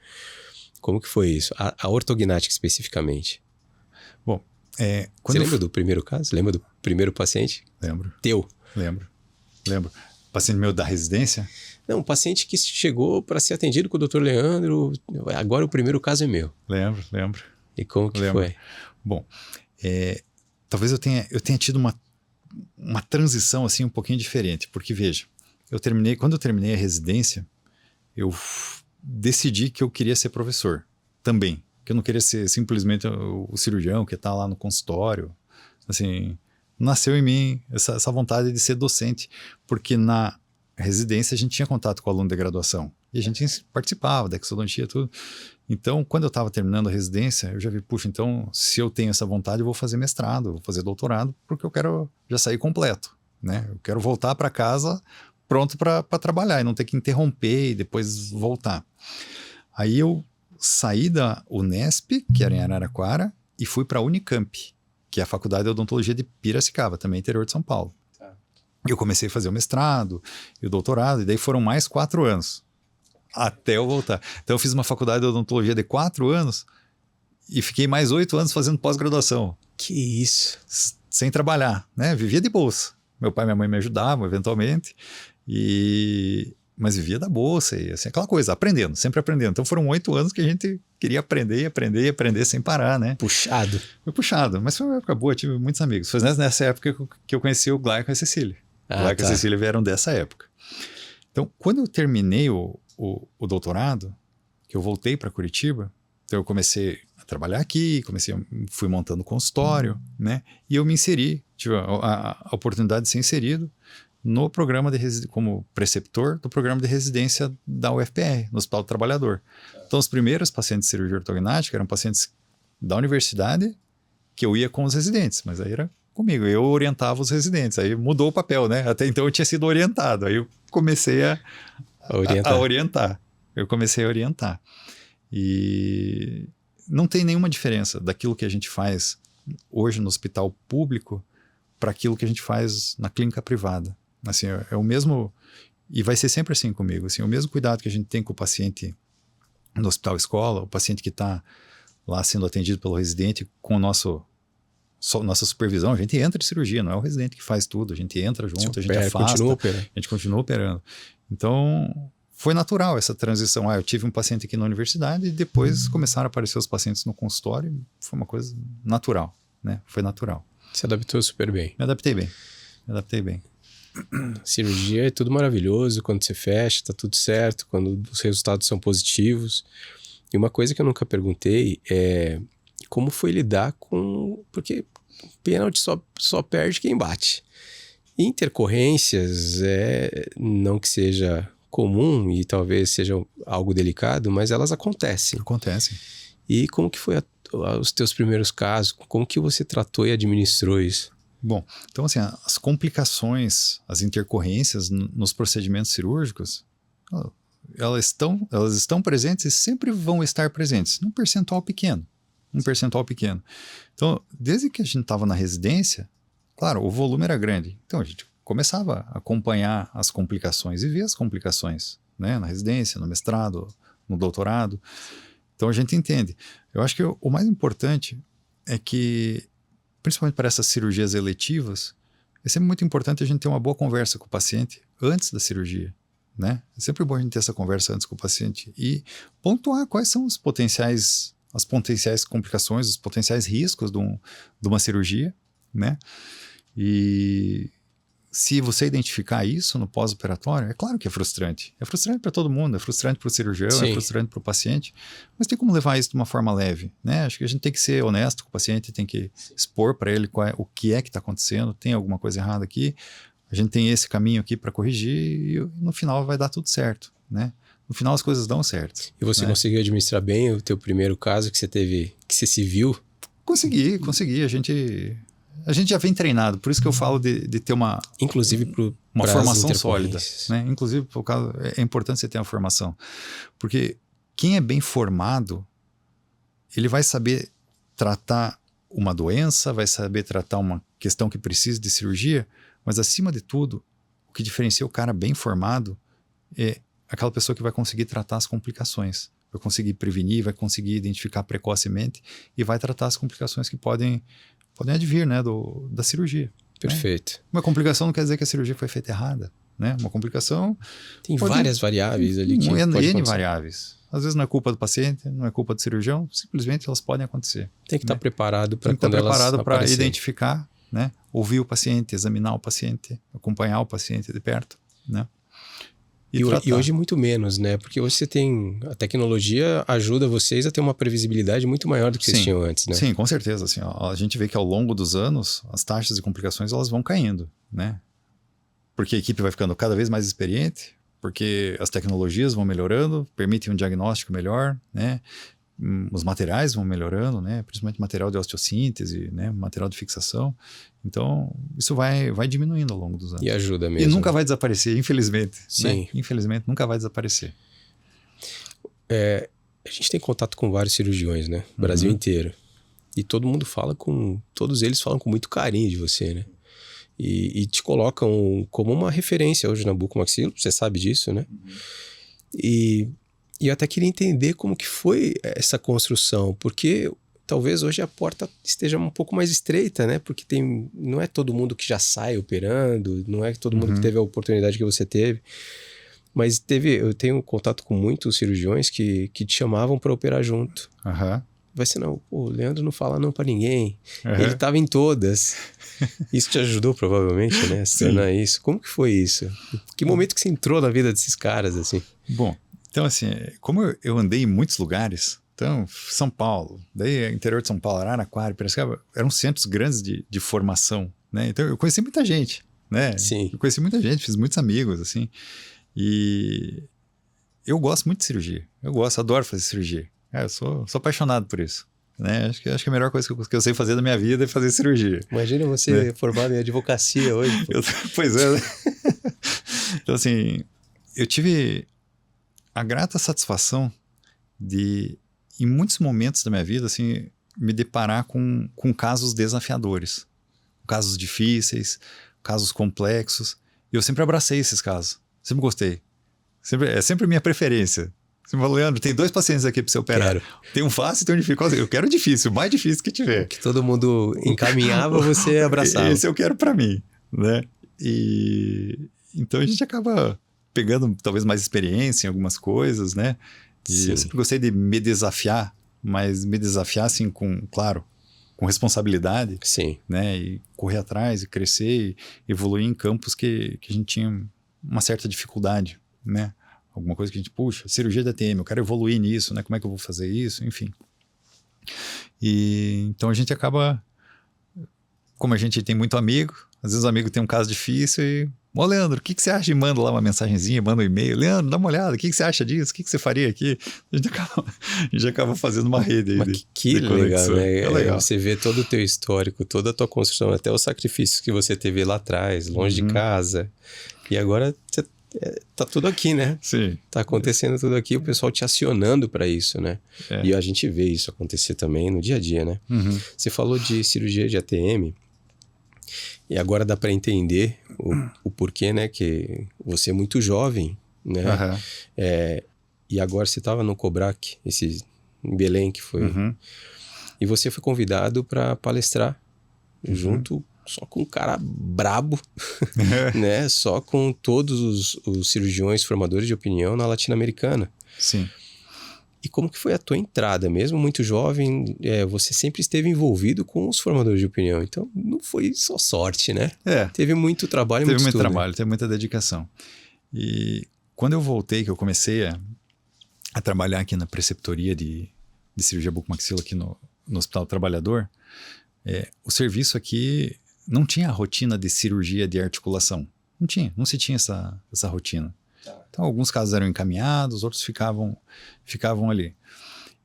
Como que foi isso? A ortognática especificamente. Bom, você lembra do primeiro caso? Lembra do primeiro paciente? Lembro. Teu? Lembro. Paciente meu da residência? Não, um paciente que chegou para ser atendido com o Dr. Leandro. Agora o primeiro caso é meu. Lembro. E como que foi? Bom, talvez eu tenha tido uma transição assim um pouquinho diferente, porque veja, quando eu terminei a residência, eu decidi que eu queria ser professor também, que eu não queria ser simplesmente o cirurgião que está lá no consultório. Assim, nasceu em mim essa vontade de ser docente, porque na residência a gente tinha contato com o aluno de graduação e a gente participava da exodontia, tudo. Então, quando eu estava terminando a residência, eu já vi, puxa, então, se eu tenho essa vontade, eu vou fazer mestrado, eu vou fazer doutorado, porque eu quero já sair completo, né? Eu quero voltar para casa pronto para trabalhar e não ter que interromper e depois voltar. Aí eu saí da Unesp, que era em Araraquara, e fui para a Unicamp, que é a Faculdade de Odontologia de Piracicaba, também interior de São Paulo. Eu comecei a fazer o mestrado e o doutorado, e daí foram mais 4 anos. Até eu voltar. Então eu fiz uma faculdade de odontologia de 4 anos e fiquei mais 8 anos fazendo pós-graduação. Que isso? Sem trabalhar, né? Vivia de bolsa. Meu pai e minha mãe me ajudavam eventualmente, mas vivia da bolsa e assim, aquela coisa, aprendendo, sempre aprendendo. Então foram 8 anos que a gente queria aprender sem parar, né? Puxado. Foi puxado, mas foi uma época boa, tive muitos amigos. Foi nessa época que eu conheci o Glauco e a Cecília. O Glauco e a Cecília vieram dessa época. Então, quando eu terminei o doutorado, que eu voltei para Curitiba, então eu comecei a trabalhar aqui, fui montando consultório, né? E eu me inseri, tive a oportunidade de ser inserido no programa como preceptor do programa de residência da UFPR, no Hospital do Trabalhador. Então, os primeiros pacientes de cirurgia ortognática eram pacientes da universidade que eu ia com os residentes, mas aí era comigo, eu orientava os residentes, aí mudou o papel, né? Até então eu tinha sido orientado, aí eu comecei a orientar. Eu comecei a orientar. E não tem nenhuma diferença daquilo que a gente faz hoje no hospital público para aquilo que a gente faz na clínica privada. Assim, é o mesmo, e vai ser sempre assim comigo, assim, o mesmo cuidado que a gente tem com o paciente no hospital escola, o paciente que está lá sendo atendido pelo residente com nossa supervisão, a gente entra de cirurgia, não é o residente que faz tudo, a gente entra junto, a gente afasta, a gente continua operando. Então, foi natural essa transição. Eu tive um paciente aqui na universidade e depois começaram a aparecer os pacientes no consultório, foi uma coisa natural, né? Foi natural. Se adaptou super bem. Me adaptei bem. Cirurgia é tudo maravilhoso, quando você fecha, tá tudo certo, quando os resultados são positivos. E uma coisa que eu nunca perguntei é como foi lidar com... Porque pênalti só perde quem bate. Intercorrências, não que seja comum e talvez seja algo delicado, mas elas acontecem. Acontecem. E como que foi os teus primeiros casos? Como que você tratou e administrou isso? Bom, então assim, as complicações, as intercorrências nos procedimentos cirúrgicos, elas estão presentes e sempre vão estar presentes, num percentual pequeno. Então, desde que a gente estava na residência, claro, o volume era grande. Então, a gente começava a acompanhar as complicações e ver as complicações, né? Na residência, no mestrado, no doutorado. Então, a gente entende. Eu acho que o mais importante é que, principalmente para essas cirurgias eletivas, é sempre muito importante a gente ter uma boa conversa com o paciente antes da cirurgia, né? É sempre bom a gente ter essa conversa antes com o paciente e pontuar quais são as potenciais complicações, os potenciais riscos de uma cirurgia, né? E se você identificar isso no pós-operatório, é claro que é frustrante. É frustrante para todo mundo, é frustrante para o cirurgião, Sim. É frustrante para o paciente, mas tem como levar isso de uma forma leve, né? Acho que a gente tem que ser honesto com o paciente, tem que expor para ele o que é que está acontecendo, tem alguma coisa errada aqui, a gente tem esse caminho aqui para corrigir e no final vai dar tudo certo, né? No final as coisas dão certo. E você, né? Conseguiu administrar bem o teu primeiro caso que você teve, que você se viu? Consegui. A gente já vem treinado, por isso que eu falo de ter uma... Inclusive uma formação sólida. Né? Inclusive, por causa, é importante você ter uma formação. Porque quem é bem formado, ele vai saber tratar uma doença, vai saber tratar uma questão que precisa de cirurgia, mas acima de tudo, o que diferencia o cara bem formado é aquela pessoa que vai conseguir tratar as complicações, vai conseguir prevenir, vai conseguir identificar precocemente e vai tratar as complicações que podem advir, né, da cirurgia. Perfeito. Né? Uma complicação não quer dizer que a cirurgia foi feita errada, né? Uma complicação... Tem várias variáveis ali que N variáveis. Às vezes não é culpa do paciente, não é culpa do cirurgião, simplesmente elas podem acontecer. Tem que estar preparado para quando elas aparecerem. Tem que estar preparado para identificar, né? Ouvir o paciente, examinar o paciente, acompanhar o paciente de perto, né? E hoje muito menos, né? Porque hoje você tem... A tecnologia ajuda vocês a ter uma previsibilidade muito maior do que vocês tinham antes, né? Sim, com certeza. Assim, a gente vê que ao longo dos anos, as taxas de complicações elas vão caindo, né? Porque a equipe vai ficando cada vez mais experiente, porque as tecnologias vão melhorando, permitem um diagnóstico melhor, né? Os materiais vão melhorando, né? Principalmente material de osteossíntese, né? Material de fixação. Então, isso vai diminuindo ao longo dos anos. E ajuda mesmo. E nunca vai desaparecer, infelizmente. Sim. Né? Infelizmente, nunca vai desaparecer. A gente tem contato com vários cirurgiões, né? O Brasil inteiro. E todos eles falam com muito carinho de você, né? E te colocam como uma referência hoje na bucomaxilo, você sabe disso, né? E eu até queria entender como que foi essa construção, porque talvez hoje a porta esteja um pouco mais estreita, né? Porque não é todo mundo que já sai operando, não é todo mundo que teve a oportunidade que você teve. Mas eu tenho contato com muitos cirurgiões que te chamavam para operar junto. Vai ser não, o Leandro não fala não para ninguém. Ele estava em todas. Isso te ajudou provavelmente, né? A se tornar isso. Como que foi isso? Que momento que você entrou na vida desses caras, assim? Bom, então assim, como eu andei em muitos lugares, então São Paulo, daí interior de São Paulo, Araraquara, Piracicaba, eram centros grandes de formação, né? Então eu conheci muita gente, né? Sim. Eu conheci muita gente, fiz muitos amigos, assim. E eu gosto muito de cirurgia. Adoro fazer cirurgia. Eu sou apaixonado por isso. Né? Acho que a melhor coisa que eu sei fazer da minha vida é fazer cirurgia. Imagina você formado em advocacia hoje. Pois é. Então, assim, eu tive a grata satisfação de, em muitos momentos da minha vida, assim, me deparar com casos desafiadores. Casos difíceis, casos complexos. E eu sempre abracei esses casos. Sempre gostei. É sempre a minha preferência. Você falou, Leandro, tem 2 pacientes aqui para você operar. Tem um fácil e tem um difícil. Eu quero o difícil, o mais difícil que tiver. Que todo mundo encaminhava, você abraçava. Esse eu quero para mim, né? E então a gente acaba pegando talvez mais experiência em algumas coisas, né? E Sim. eu sempre gostei de me desafiar, mas me desafiar assim claro, com responsabilidade. Sim. Né? E correr atrás e crescer e evoluir em campos que a gente tinha uma certa dificuldade, né? Alguma coisa que a gente, puxa, cirurgia da ATM, eu quero evoluir nisso, né? Como é que eu vou fazer isso? Enfim. E então a gente acaba, como a gente tem muito amigo, às vezes o amigo tem um caso difícil e, ô Leandro, o que você acha? E manda lá uma mensagenzinha, manda um e-mail. Leandro, dá uma olhada, o que você acha disso? O que você faria aqui? A gente acaba fazendo uma rede aí. Mas que legal, né? É legal. Você vê todo o teu histórico, toda a tua construção, até os sacrifícios que você teve lá atrás, longe de casa. E agora você tá tudo aqui, né? Sim. Tá acontecendo tudo aqui, o pessoal te acionando para isso, né? E a gente vê isso acontecer também no dia a dia, né? Você falou de cirurgia de ATM e agora dá para entender o porquê, né? Que você é muito jovem, né? E agora você estava no Cobrac, em Belém que foi. E você foi convidado para palestrar junto só com um cara brabo, né? Só com todos os cirurgiões formadores de opinião na Latino-Americana. Sim. E como que foi a tua entrada? Mesmo muito jovem, você sempre esteve envolvido com os formadores de opinião. Então, não foi só sorte, né? Teve muito trabalho e muito estudo. Teve muito trabalho, teve muita dedicação. E quando eu voltei, que eu comecei a trabalhar aqui na preceptoria de cirurgia bucomaxila aqui no Hospital do Trabalhador, o serviço aqui não tinha a rotina de cirurgia de articulação. Não se tinha essa rotina. Então, alguns casos eram encaminhados, outros ficavam ali.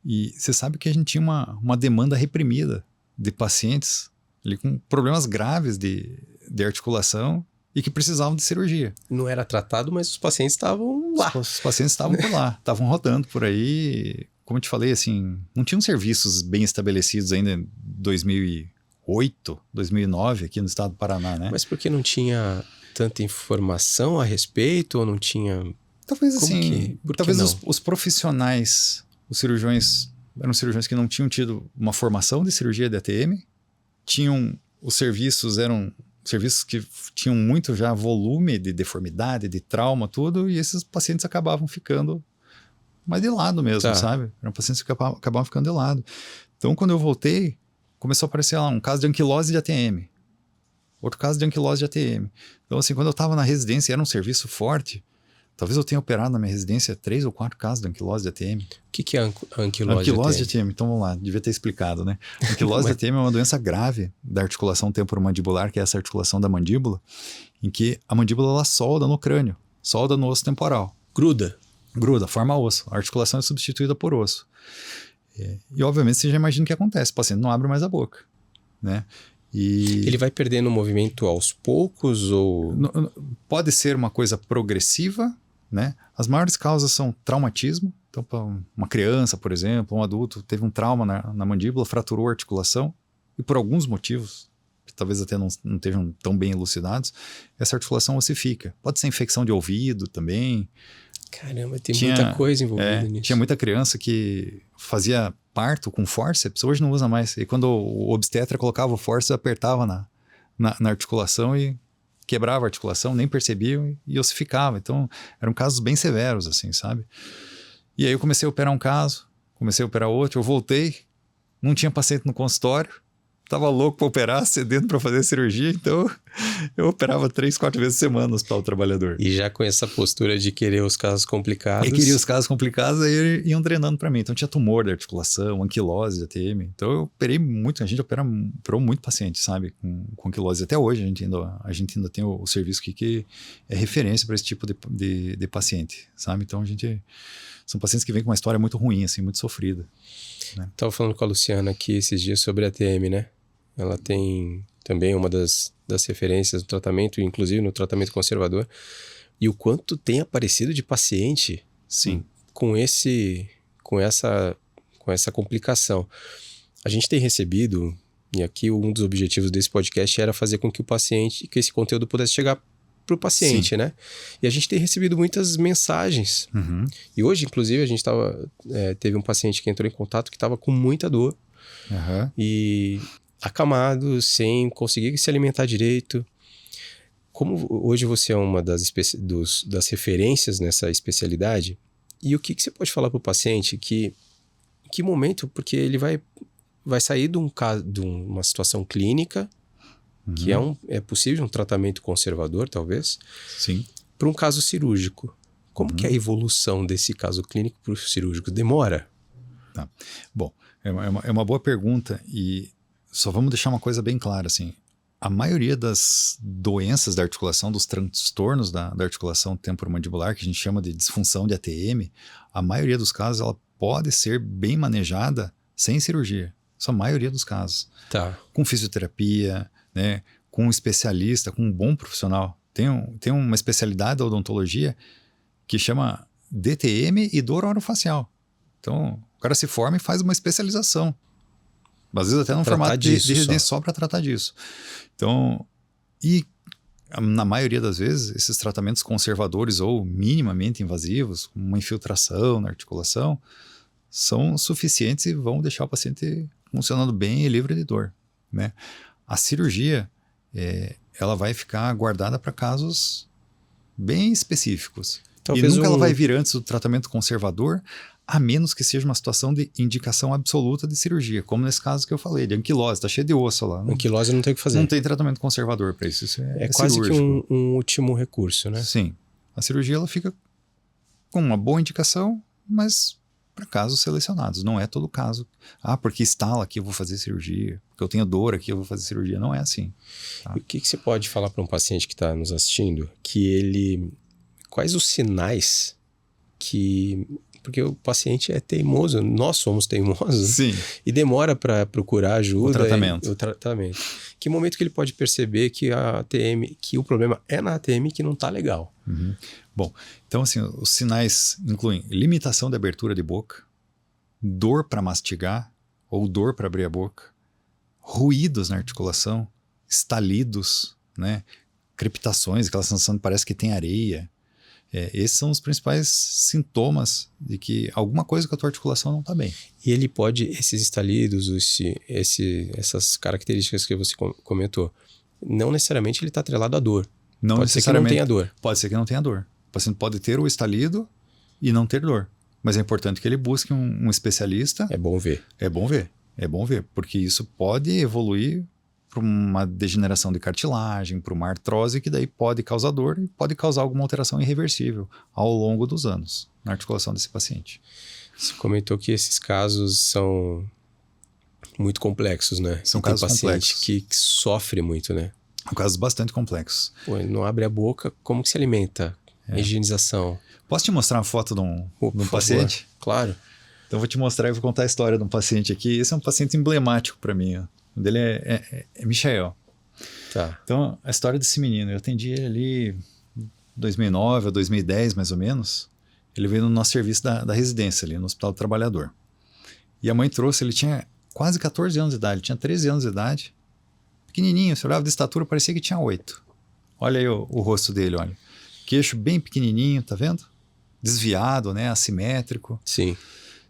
E você sabe que a gente tinha uma demanda reprimida de pacientes ali com problemas graves de articulação e que precisavam de cirurgia. Não era tratado, mas os pacientes estavam lá. Os pacientes estavam por lá, estavam rodando por aí. Como eu te falei, assim, não tinham serviços bem estabelecidos ainda em 2008, 2009 aqui no estado do Paraná, né? Mas por que não tinha tanta informação a respeito ou não tinha... Talvez assim, talvez os profissionais, os cirurgiões, eram cirurgiões que não tinham tido uma formação de cirurgia de ATM, os serviços eram serviços que tinham muito já volume de deformidade, de trauma, tudo, e esses pacientes acabavam ficando mais de lado mesmo, sabe? Eram pacientes que acabavam ficando de lado. Então, quando eu voltei, começou a aparecer lá um caso de anquilose de ATM. Outro caso de anquilose de ATM. Então, assim, quando eu estava na residência e era um serviço forte, talvez eu tenha operado na minha residência 3 ou 4 casos de anquilose de ATM. O que é anquilose de ATM? Anquilose de ATM, então vamos lá, devia ter explicado, né? Anquilose de ATM é uma doença grave da articulação temporomandibular, que é essa articulação da mandíbula, em que a mandíbula ela solda no crânio, solda no osso temporal. Gruda, forma osso. A articulação é substituída por osso. E obviamente você já imagina o que acontece, o paciente não abre mais a boca, né? E ele vai perdendo o movimento aos poucos ou... Pode ser uma coisa progressiva, né? As maiores causas são traumatismo. Então, para uma criança, por exemplo, um adulto teve um trauma na mandíbula, fraturou a articulação e por alguns motivos, que talvez até não estejam tão bem elucidados, essa articulação ossifica. Pode ser infecção de ouvido também. Caramba, tem muita coisa envolvida nisso. Tinha muita criança que fazia parto com fórceps, hoje não usa mais. E quando o obstetra colocava o fórceps, apertava na articulação e quebrava a articulação, nem percebiam e ossificava. Então, eram casos bem severos, assim, sabe? E aí eu comecei a operar um caso, comecei a operar outro, eu voltei, não tinha paciente no consultório, tava louco para operar, sedento para fazer cirurgia, então Eu operava 3, 4 vezes por semana no Hospital do Trabalhador. E já com essa postura de querer os casos complicados. E queria os casos complicados, aí iam drenando para mim. Então tinha tumor da articulação, anquilose de ATM. Então eu operei muito, a gente operou muito paciente, sabe? Com anquilose. Até hoje a gente ainda tem o serviço aqui que é referência para esse tipo de paciente, sabe? Então são pacientes que vêm com uma história muito ruim, assim, muito sofrida. Né? Estava falando com a Luciana aqui esses dias sobre a ATM, né? Ela tem também uma das referências do tratamento, inclusive no tratamento conservador. E o quanto tem aparecido de paciente, sim, com essa complicação. A gente tem recebido, e aqui um dos objetivos desse podcast era fazer com que que esse conteúdo pudesse chegar para o paciente, né? E a gente tem recebido muitas mensagens. Uhum. E hoje, inclusive, a gente teve um paciente que entrou em contato que estava com muita dor. Uhum. E acamado, sem conseguir se alimentar direito. Como hoje você é uma das referências nessa especialidade, e o que você pode falar para o paciente que momento, porque ele vai sair de uma situação clínica, que é possível um tratamento conservador, talvez, sim, para um caso cirúrgico. Como que é a evolução desse caso clínico para o cirúrgico? Demora? Tá. Bom, é uma boa pergunta e só vamos deixar uma coisa bem clara, assim. A maioria das doenças da articulação, dos transtornos da articulação temporomandibular, que a gente chama de disfunção de ATM, a maioria dos casos ela pode ser bem manejada sem cirurgia. Isso é a maioria dos casos. Tá. Com fisioterapia, né, com um especialista, com um bom profissional. Tem uma especialidade da odontologia que chama DTM e dor orofacial. Então, o cara se forma e faz uma especialização. Às vezes até num formato de residência só para tratar disso. Então, e na maioria das vezes, esses tratamentos conservadores ou minimamente invasivos, uma infiltração na articulação, são suficientes e vão deixar o paciente funcionando bem e livre de dor, né? A cirurgia, ela vai ficar guardada para casos bem específicos. Talvez nunca ela vai vir antes do tratamento conservador, a menos que seja uma situação de indicação absoluta de cirurgia, como nesse caso que eu falei, de anquilose, tá cheio de osso lá. Anquilose não tem o que fazer. Não tem tratamento conservador para isso. Isso é quase cirúrgico. que um último recurso, né? Sim. A cirurgia ela fica com uma boa indicação, mas para casos selecionados. Não é todo caso. Porque estala aqui eu vou fazer cirurgia, porque eu tenho dor aqui eu vou fazer cirurgia. Não é assim. Tá? E o que você pode falar para um paciente que está nos assistindo, quais os sinais porque o paciente é teimoso, nós somos teimosos. Sim. E demora para procurar ajuda. O tratamento. Que momento que ele pode perceber que o problema é na ATM que não está legal? Uhum. Bom, então assim, os sinais incluem limitação da abertura de boca, dor para mastigar ou dor para abrir a boca, ruídos na articulação, estalidos, né? Crepitações, aquela sensação de parece que tem areia. Esses são os principais sintomas de que alguma coisa com a tua articulação não está bem. E ele pode, esses estalidos, essas características que você comentou, não necessariamente ele está atrelado à dor. Pode ser que não tenha dor. Pode ser que não tenha dor. O paciente pode ter o estalido e não ter dor. Mas é importante que ele busque um especialista. É bom ver. É bom ver, porque isso pode evoluir para uma degeneração de cartilagem, para uma artrose, que daí pode causar dor e pode causar alguma alteração irreversível ao longo dos anos na articulação desse paciente. Você comentou que esses casos são muito complexos, né? São casos complexos. Que sofre muito, né? São casos bastante complexos. Ele não abre a boca, como que se alimenta? Higienização. Posso te mostrar uma foto de um paciente? Claro. Então vou te mostrar e vou contar a história de um paciente aqui. Esse é um paciente emblemático para mim, ó. O dele é Michael. Tá. Então, a história desse menino, eu atendi ele ali em 2009 ou 2010, mais ou menos. Ele veio no nosso serviço da residência ali, no Hospital do Trabalhador. E a mãe trouxe, ele tinha quase 14 anos de idade, ele tinha 13 anos de idade. Pequenininho, se olhava de estatura, parecia que tinha 8. Olha aí o rosto dele, olha. Queixo bem pequenininho, tá vendo? Desviado, né? Assimétrico. Sim.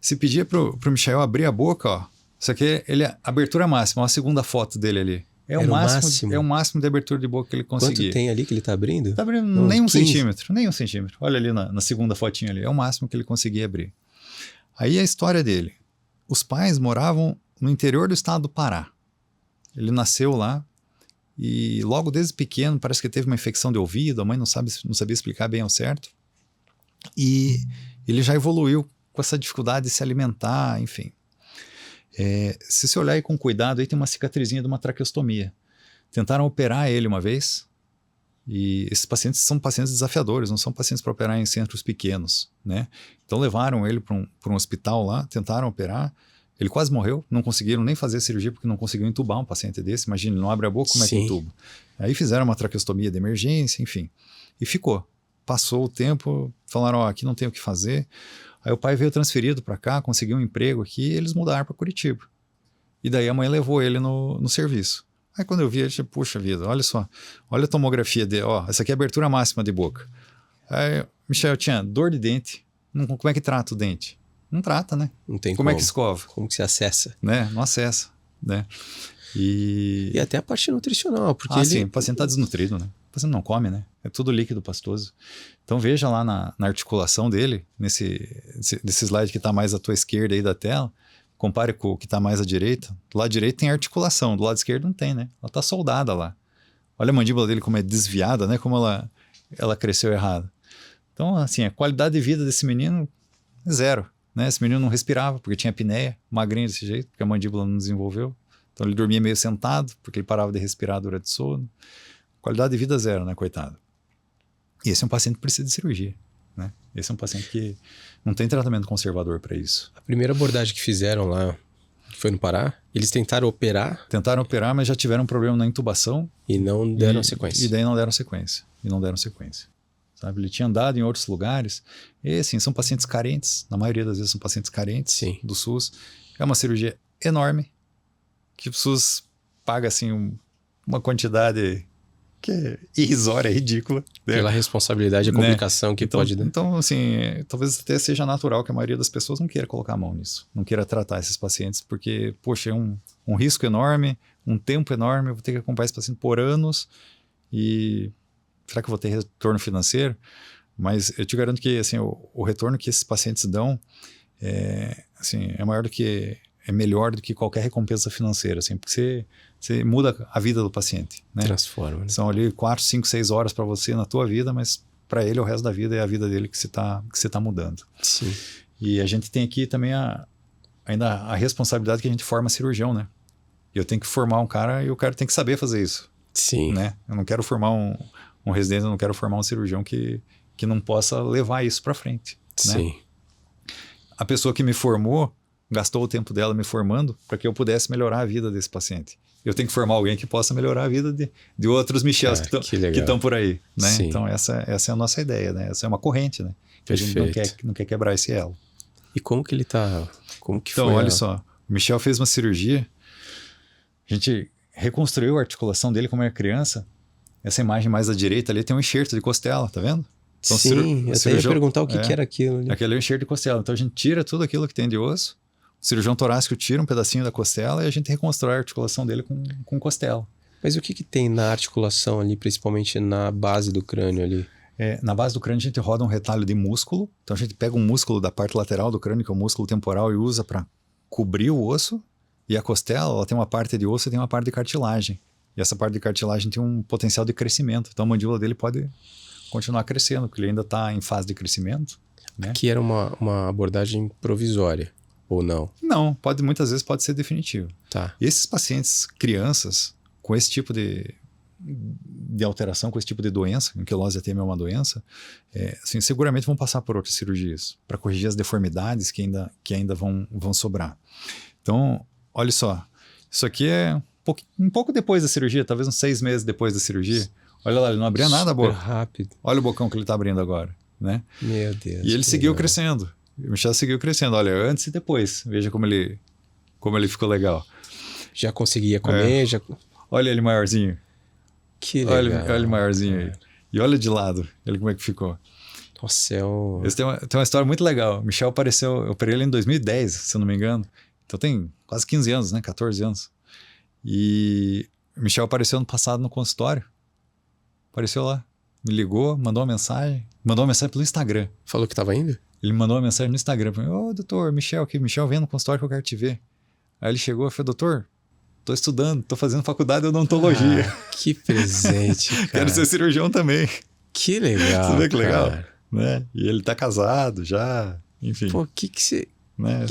Se pedia pro Michael abrir a boca, ó. Isso aqui é abertura máxima, a segunda foto dele ali. É o máximo de abertura de boca que ele conseguia. Quanto tem ali que ele tá abrindo? Tá abrindo nem um centímetro, nem um centímetro. Olha ali na segunda fotinha ali, é o máximo que ele conseguia abrir. Aí a história dele. Os pais moravam no interior do estado do Pará. Ele nasceu lá e logo desde pequeno parece que teve uma infecção de ouvido, a mãe não sabia explicar bem ao certo, e ele já evoluiu com essa dificuldade de se alimentar, enfim. Se você olhar aí com cuidado, aí tem uma cicatrizinha de uma traqueostomia. Tentaram operar ele uma vez, e esses pacientes são pacientes desafiadores, não são pacientes para operar em centros pequenos, né? Então levaram ele para um hospital lá, tentaram operar, ele quase morreu, não conseguiram nem fazer a cirurgia porque não conseguiram entubar um paciente desse, imagina, ele não abre a boca, como é que entuba? Aí fizeram uma traqueostomia de emergência, enfim, e ficou. Passou o tempo, falaram, aqui não tem o que fazer. Aí o pai veio transferido para cá, conseguiu um emprego aqui, e eles mudaram para Curitiba. E daí a mãe levou ele no serviço. Aí quando eu vi, ele disse, puxa vida, olha só, olha a tomografia dele, essa aqui é a abertura máxima de boca. Aí, Michel, eu tinha dor de dente, como é que trata o dente? Não trata, né? Não tem como é que escova? Como que se acessa? Né? Não acessa, né? E até a parte nutricional, porque sim, o paciente está desnutrido, né? O paciente não come, né? É tudo líquido pastoso. Então veja lá na articulação dele, nesse slide que está mais à tua esquerda aí da tela, compare com o que está mais à direita. Do lado direito tem articulação, do lado esquerdo não tem, né? Ela está soldada lá. Olha a mandíbula dele como é desviada, né? Como ela cresceu errado. Então, assim, a qualidade de vida desse menino é zero, né? Esse menino não respirava porque tinha apneia, magrinho desse jeito, porque a mandíbula não desenvolveu. Então ele dormia meio sentado, porque ele parava de respirar durante o sono. Qualidade de vida zero, né, coitado? E esse é um paciente que precisa de cirurgia, né? Esse é um paciente que não tem tratamento conservador para isso. A primeira abordagem que fizeram lá, que foi no Pará, eles tentaram operar? Tentaram operar, mas já tiveram um problema na intubação. E não deram sequência. E daí não deram sequência. Sabe? Ele tinha andado em outros lugares. E, assim, são pacientes carentes. Na maioria das vezes são pacientes carentes do SUS. É uma cirurgia enorme, que o SUS paga, assim, uma quantidade que é irrisória, é ridícula. Né? Pela responsabilidade e a complicação que pode dar. Então, assim, talvez até seja natural que a maioria das pessoas não queira colocar a mão nisso, não queira tratar esses pacientes, porque, poxa, é um risco enorme, um tempo enorme, eu vou ter que acompanhar esse paciente por anos e será que eu vou ter retorno financeiro? Mas eu te garanto que, assim, o retorno que esses pacientes dão é maior do que... é melhor do que qualquer recompensa financeira, assim, porque você muda a vida do paciente, né? Transforma. Né? São ali 4, 5, 6 horas para você na tua vida, mas para ele o resto da vida é a vida dele que você tá mudando. Sim. E a gente tem aqui também ainda a responsabilidade que a gente forma cirurgião, né? Eu tenho que formar um cara e o cara tem que saber fazer isso. Sim. Né? Eu não quero formar um residente, eu não quero formar um cirurgião que não possa levar isso para frente. Sim. Né? A pessoa que me formou gastou o tempo dela me formando para que eu pudesse melhorar a vida desse paciente. Eu tenho que formar alguém que possa melhorar a vida de outros Michels que estão por aí. Né? Então essa é a nossa ideia, né? Essa é uma corrente, né? Que a gente não quer quebrar esse elo. E como que ele tá? Como que então, foi? Olha só, o Michel fez uma cirurgia, a gente reconstruiu a articulação dele como era criança. Essa imagem mais à direita ali tem um enxerto de costela, tá vendo? Então, sim, eu até ia perguntar o que era aquilo. Né? Aquele é o enxerto de costela. Então a gente tira tudo aquilo que tem de osso, o cirurgião torácico tira um pedacinho da costela e a gente reconstrói a articulação dele com costela. Mas o que tem na articulação ali, principalmente na base do crânio ali? Na base do crânio a gente roda um retalho de músculo. Então a gente pega um músculo da parte lateral do crânio, que é o músculo temporal, e usa para cobrir o osso. E a costela, ela tem uma parte de osso e tem uma parte de cartilagem. E essa parte de cartilagem tem um potencial de crescimento. Então a mandíbula dele pode continuar crescendo, porque ele ainda está em fase de crescimento. Né? Que era uma abordagem provisória, ou não? Não, muitas vezes pode ser definitivo. Tá. E esses pacientes, crianças, com esse tipo de alteração, com esse tipo de doença, anquilose ATM é uma doença, assim, seguramente vão passar por outras cirurgias, para corrigir as deformidades que ainda vão sobrar. Então, olha só, isso aqui é um pouco depois da cirurgia, talvez uns 6 meses depois da cirurgia. Olha lá, ele não abria nada a boca. Rápido. Olha o bocão que ele está abrindo agora, né? Meu Deus. E ele seguiu crescendo. O Michel seguiu crescendo. Olha, antes e depois. Veja como ele ficou legal. Já conseguia comer, já... Olha ele maiorzinho. Que legal. Olha ele maiorzinho aí. E olha de lado. Olha como é que ficou. Nossa, Esse tem uma história muito legal. O Michel apareceu... Eu operei ele em 2010, se eu não me engano. Então tem quase 15 anos, né? 14 anos. E o Michel apareceu ano passado no consultório. Apareceu lá. Me ligou, mandou uma mensagem pelo Instagram. Falou que estava indo? Ele mandou uma mensagem no Instagram para mim: doutor, Michel aqui, Michel, vem no consultório que eu quero te ver. Aí ele chegou e falou: doutor, tô estudando, tô fazendo faculdade de odontologia. Que presente, cara. Quero ser cirurgião também. Que legal, Você vê que legal? cara. Né? E ele tá casado já, enfim. Pô, que você... Né?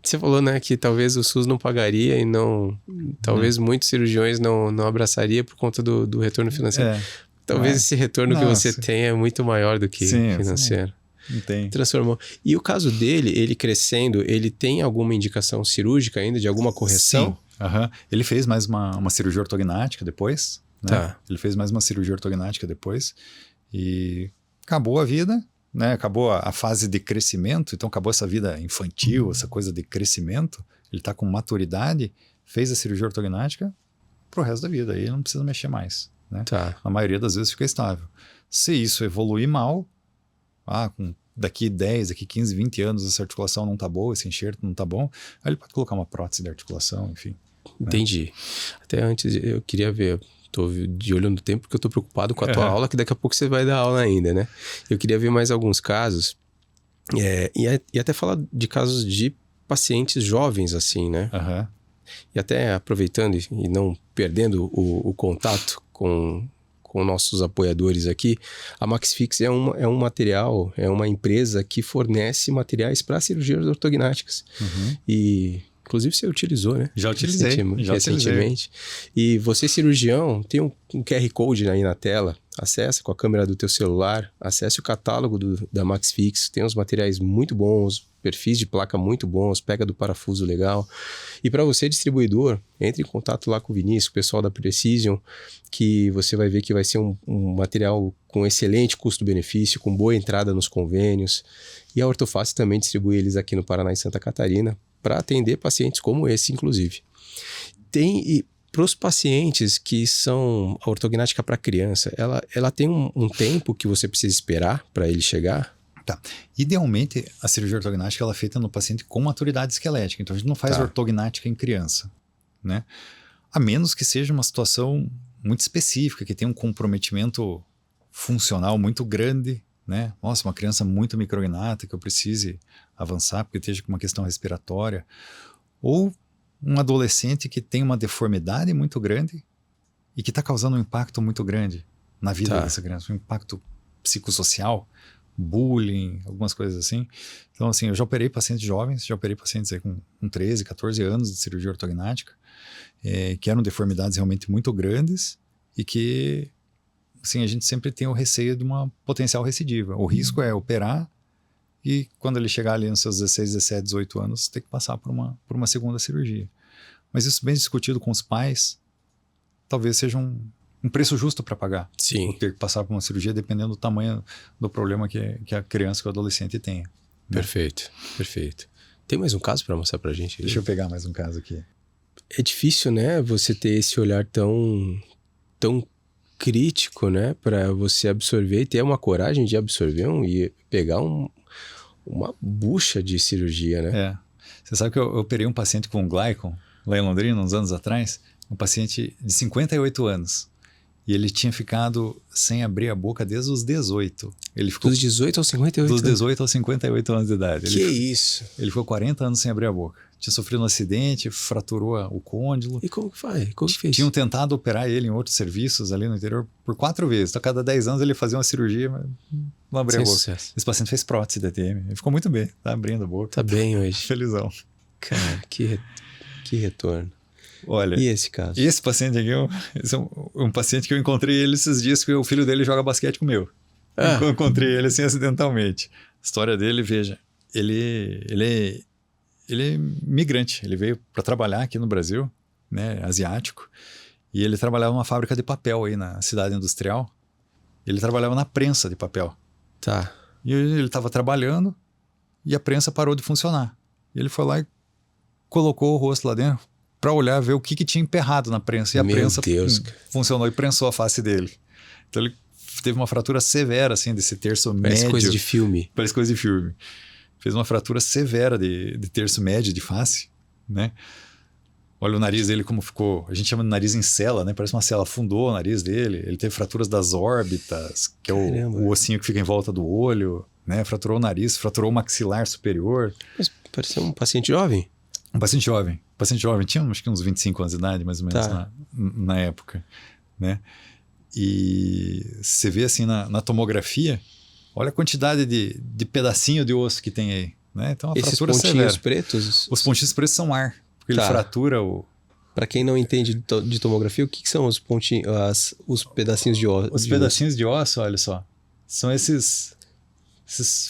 Você falou, né, que talvez o SUS não pagaria e não... Talvez muitos cirurgiões não abraçaria por conta do retorno financeiro. Talvez esse retorno que você tem é muito maior do que financeiro. Não tem. Transformou. E o caso dele, ele crescendo, ele tem alguma indicação cirúrgica ainda, de alguma correção? Sim. Ele fez mais uma cirurgia ortognática depois. Né? Tá. Ele fez mais uma cirurgia ortognática depois. E acabou a vida, né? Acabou a fase de crescimento. Então acabou essa vida infantil, essa coisa de crescimento. Ele está com maturidade, fez a cirurgia ortognática pro resto da vida. Aí ele não precisa mexer mais. Né? Tá. A maioria das vezes fica estável. Se isso evoluir mal, daqui 10, daqui 15, 20 anos essa articulação não tá boa, esse enxerto não tá bom, aí ele pode colocar uma prótese de articulação, enfim. Entendi. Né? Até antes eu queria ver, tô de olho no tempo porque eu tô preocupado com a tua aula, que daqui a pouco você vai dar aula ainda, né? Eu queria ver mais alguns casos e até falar de casos de pacientes jovens assim, né? E até aproveitando e não perdendo o contato com nossos apoiadores aqui, a MaxFix é um material, é uma empresa que fornece materiais para cirurgias ortognáticas. E inclusive você utilizou, né? Já utilizei. Recentemente. E você, cirurgião, tem um QR Code aí na tela. Acessa com a câmera do teu celular, acesse o catálogo da MaxFix. Tem uns materiais muito bons, perfis de placa muito bons, pega do parafuso legal. E para você, distribuidor, entre em contato lá com o Vinícius, o pessoal da Precision, que você vai ver que vai ser um material com excelente custo-benefício, com boa entrada nos convênios. E a Ortoface também distribui eles aqui no Paraná e Santa Catarina, para atender pacientes como esse, inclusive. Para os pacientes que são a ortognática para criança, ela tem um tempo que você precisa esperar para ele chegar? Tá. Idealmente, a cirurgia ortognática ela é feita no paciente com maturidade esquelética. Então, a gente não faz ortognática em criança, né? A menos que seja uma situação muito específica, que tenha um comprometimento funcional muito grande, né? Nossa, uma criança muito micrognata que eu precise avançar porque esteja com uma questão respiratória. Ou um adolescente que tem uma deformidade muito grande e que está causando um impacto muito grande na vida dessa criança. Um impacto psicossocial, bullying, algumas coisas assim. Então, assim, eu já operei pacientes jovens, já operei pacientes aí com 13, 14 anos de cirurgia ortognática, que eram deformidades realmente muito grandes e que, assim, a gente sempre tem o receio de uma potencial recidiva. O risco é operar e quando ele chegar ali nos seus 16, 17, 18 anos, ter que passar por uma segunda cirurgia. Mas isso bem discutido com os pais, talvez seja um preço justo para pagar. Sim. Ter que passar por uma cirurgia dependendo do tamanho do problema que a criança, que o adolescente tenha. Né? Perfeito, perfeito. Tem mais um caso para mostrar para a gente? Deixa eu pegar mais um caso aqui. É difícil, né, você ter esse olhar tão crítico, né, para você absorver e ter uma coragem de absorver e pegar uma bucha de cirurgia, né? Você sabe que eu operei um paciente com glycon lá em Londrina, uns anos atrás, um paciente de 58 anos. E ele tinha ficado sem abrir a boca desde os 18. Ele ficou dos 18 aos 58? Dos 18 aos 58 anos de idade. Isso? Ele ficou 40 anos sem abrir a boca. Tinha sofrido um acidente, fraturou o côndilo. E como que faz? Como que fez? Tinham tentado operar ele em outros serviços ali no interior por 4 vezes. Então, a cada 10 anos ele fazia uma cirurgia, mas não abria a boca. Sucesso. Esse paciente fez prótese da TM. Ele ficou muito bem, tá abrindo a boca. Tá bem hoje. Felizão. Cara, que retorno. Olha, e esse caso? Esse paciente aqui é um paciente que eu encontrei ele esses dias, que o filho dele joga basquete com o meu. Eu encontrei ele assim acidentalmente. A história dele, veja, ele é migrante. Ele veio para trabalhar aqui no Brasil, né, asiático, e ele trabalhava numa fábrica de papel aí na cidade industrial. Ele trabalhava na prensa de papel. Tá. E ele estava trabalhando e a prensa parou de funcionar. E ele foi lá e colocou o rosto lá dentro para olhar, ver o que tinha emperrado na prensa. E a prensa funcionou e prensou a face dele. Então ele teve uma fratura severa, assim, desse terço médio. Parece coisa de filme. Parece coisa de filme. Fez uma fratura severa de terço médio de face, né? Olha o nariz dele como ficou. A gente chama de nariz em cela, né? Parece uma cela. Afundou o nariz dele. Ele teve fraturas das órbitas, que é o ossinho que fica em volta do olho, né? Fraturou o nariz, fraturou o maxilar superior. Mas pareceu um paciente jovem? Um paciente jovem. paciente jovem, tinha acho que uns 25 anos de idade, mais ou menos, na época, né? E você vê assim na tomografia, olha a quantidade de pedacinho de osso que tem aí, né? Então, a esses fratura pontinhos severa. pretos? Os pontinhos pretos são ar, porque ele fratura o... Para quem não entende de tomografia, o que são os pontinhos, os pedacinhos de osso? Os pedacinhos de osso, olha só, são esses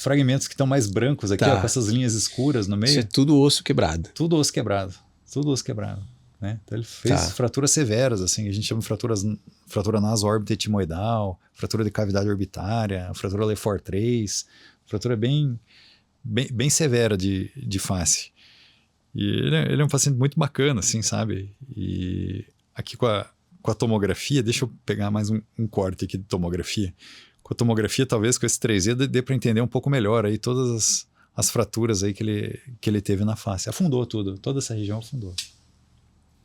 fragmentos que estão mais brancos aqui, ó, com essas linhas escuras no meio. Isso é tudo osso quebrado. Tudo osso quebrado, né? Então ele fez fraturas severas, assim, a gente chama de fratura naso-órbita etimoidal, fratura de cavidade orbitária, fratura Lefort 3, fratura bem severa de face. E ele é um paciente muito bacana, assim, sabe? E aqui com a tomografia, deixa eu pegar mais um corte aqui de tomografia. Com a tomografia, talvez com esse 3D, dê para entender um pouco melhor aí todas as fraturas aí que ele teve na face. Afundou tudo, toda essa região afundou.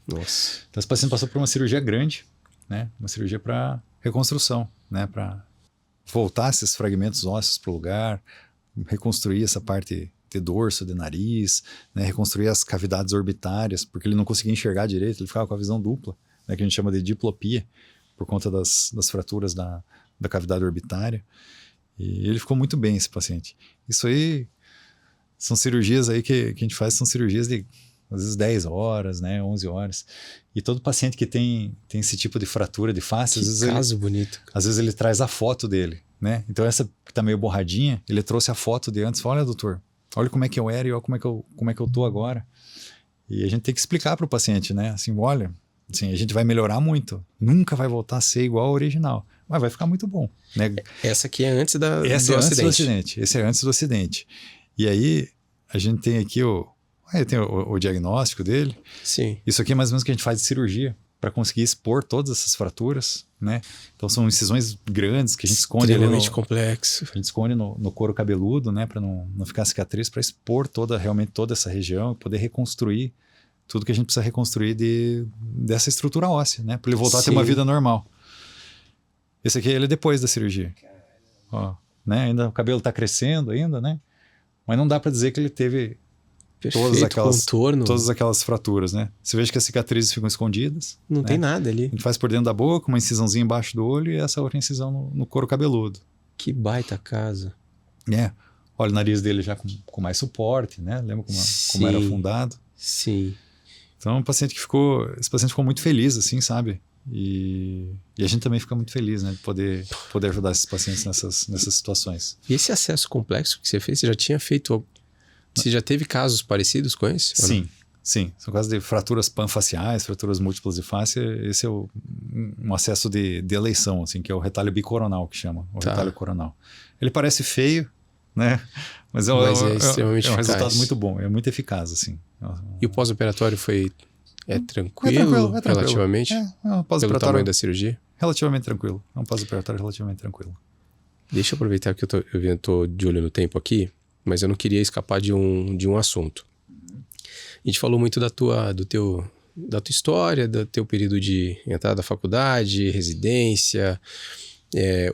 Nossa. Então esse paciente passou por uma cirurgia grande, né? Uma cirurgia para reconstrução, né? Para voltar esses fragmentos ósseos para o lugar, reconstruir essa parte de dorso, de nariz, né? Reconstruir as cavidades orbitárias, porque ele não conseguia enxergar direito, ele ficava com a visão dupla, né? Que a gente chama de diplopia, por conta das fraturas da cavidade orbitária. E ele ficou muito bem, esse paciente. Isso aí são cirurgias aí que a gente faz, são cirurgias de às vezes 10 horas, né, 11 horas. E todo paciente que tem esse tipo de fratura de face, bonito. Às vezes ele traz a foto dele, né? Então essa que tá meio borradinha, ele trouxe a foto de antes, fala, olha, doutor, olha como é que eu era e olha como é que eu tô agora. E a gente tem que explicar para o paciente, né? Assim, olha, assim, a gente vai melhorar muito, nunca vai voltar a ser igual ao original, mas vai ficar muito bom, né? Essa aqui é antes do acidente. Esse é antes do acidente. E aí a gente tem aqui Aí tem o diagnóstico dele. Sim. Isso aqui é mais ou menos o que a gente faz de cirurgia para conseguir expor todas essas fraturas, né? Então são incisões grandes que a gente esconde ali complexo. A gente esconde no couro cabeludo, né? Para não ficar cicatriz, para expor realmente toda essa região, poder reconstruir tudo que a gente precisa reconstruir dessa estrutura óssea, né? Para ele voltar a ter uma vida normal. Esse aqui ele é depois da cirurgia. Ó, né? Ainda o cabelo está crescendo ainda, né? Mas não dá para dizer que ele teve todas aquelas fraturas, né? Você veja que as cicatrizes ficam escondidas. Não, né? Tem nada ali. A gente faz por dentro da boca, uma incisãozinha embaixo do olho e essa outra incisão no couro cabeludo. Que baita casa. É. Olha o nariz dele já com mais suporte, né? Lembra como era afundado? Sim. Então, esse paciente ficou muito feliz, assim, sabe? E a gente também fica muito feliz, né? De poder ajudar esses pacientes nessas situações. E esse acesso complexo que você fez, você já tinha feito... Você já teve casos parecidos com esse? Sim. São casos de fraturas panfaciais, fraturas múltiplas de face. Esse é um acesso de eleição, assim, que é o retalho bicoronal, que chama, retalho coronal. Ele parece feio, né? Mas é extremamente um resultado muito bom, é muito eficaz, assim. E o pós-operatório foi tranquilo, relativamente? Pelo tamanho da cirurgia? Relativamente tranquilo. É um pós-operatório relativamente tranquilo. Deixa eu aproveitar que eu tô de olho no tempo aqui, mas eu não queria escapar de um assunto. A gente falou muito da tua história, do teu período de entrada da faculdade, residência.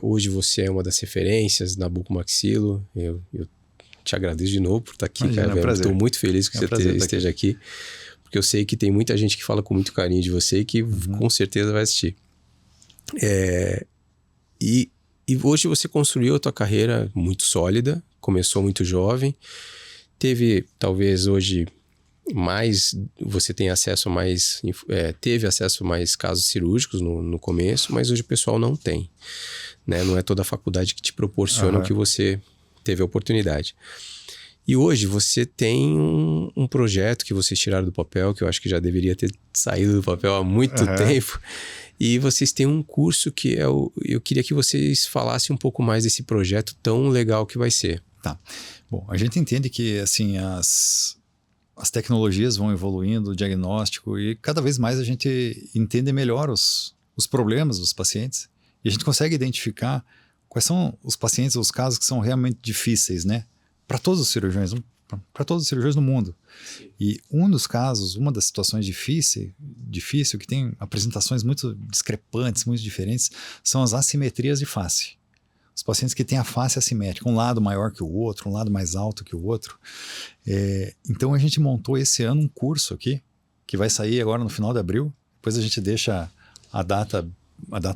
Hoje você é uma das referências na bucomaxilo. Eu te agradeço de novo por estar aqui, cara. Estou muito feliz que você esteja aqui, porque eu sei que tem muita gente que fala com muito carinho de você e que com certeza vai assistir. E hoje você construiu a tua carreira muito sólida, começou muito jovem, talvez hoje você tem acesso teve acesso a mais casos cirúrgicos no começo, mas hoje o pessoal não tem, né? Não é toda a faculdade que te proporciona o que você teve a oportunidade. E hoje você tem um projeto que vocês tiraram do papel, que eu acho que já deveria ter saído do papel há muito tempo. E vocês têm um curso que eu queria que vocês falassem um pouco mais desse projeto tão legal que vai ser. Tá. Bom, a gente entende que assim, as tecnologias vão evoluindo, o diagnóstico, e cada vez mais a gente entende melhor os problemas dos pacientes. E a gente consegue identificar quais são os pacientes, os casos que são realmente difíceis, né? Para todos os cirurgiões no mundo. Sim. E um dos casos, uma das situações difícil, que tem apresentações muito discrepantes, muito diferentes, são as assimetrias de face. Os pacientes que têm a face assimétrica, um lado maior que o outro, um lado mais alto que o outro. Então a gente montou esse ano um curso aqui, que vai sair agora no final de abril. Depois a gente deixa a data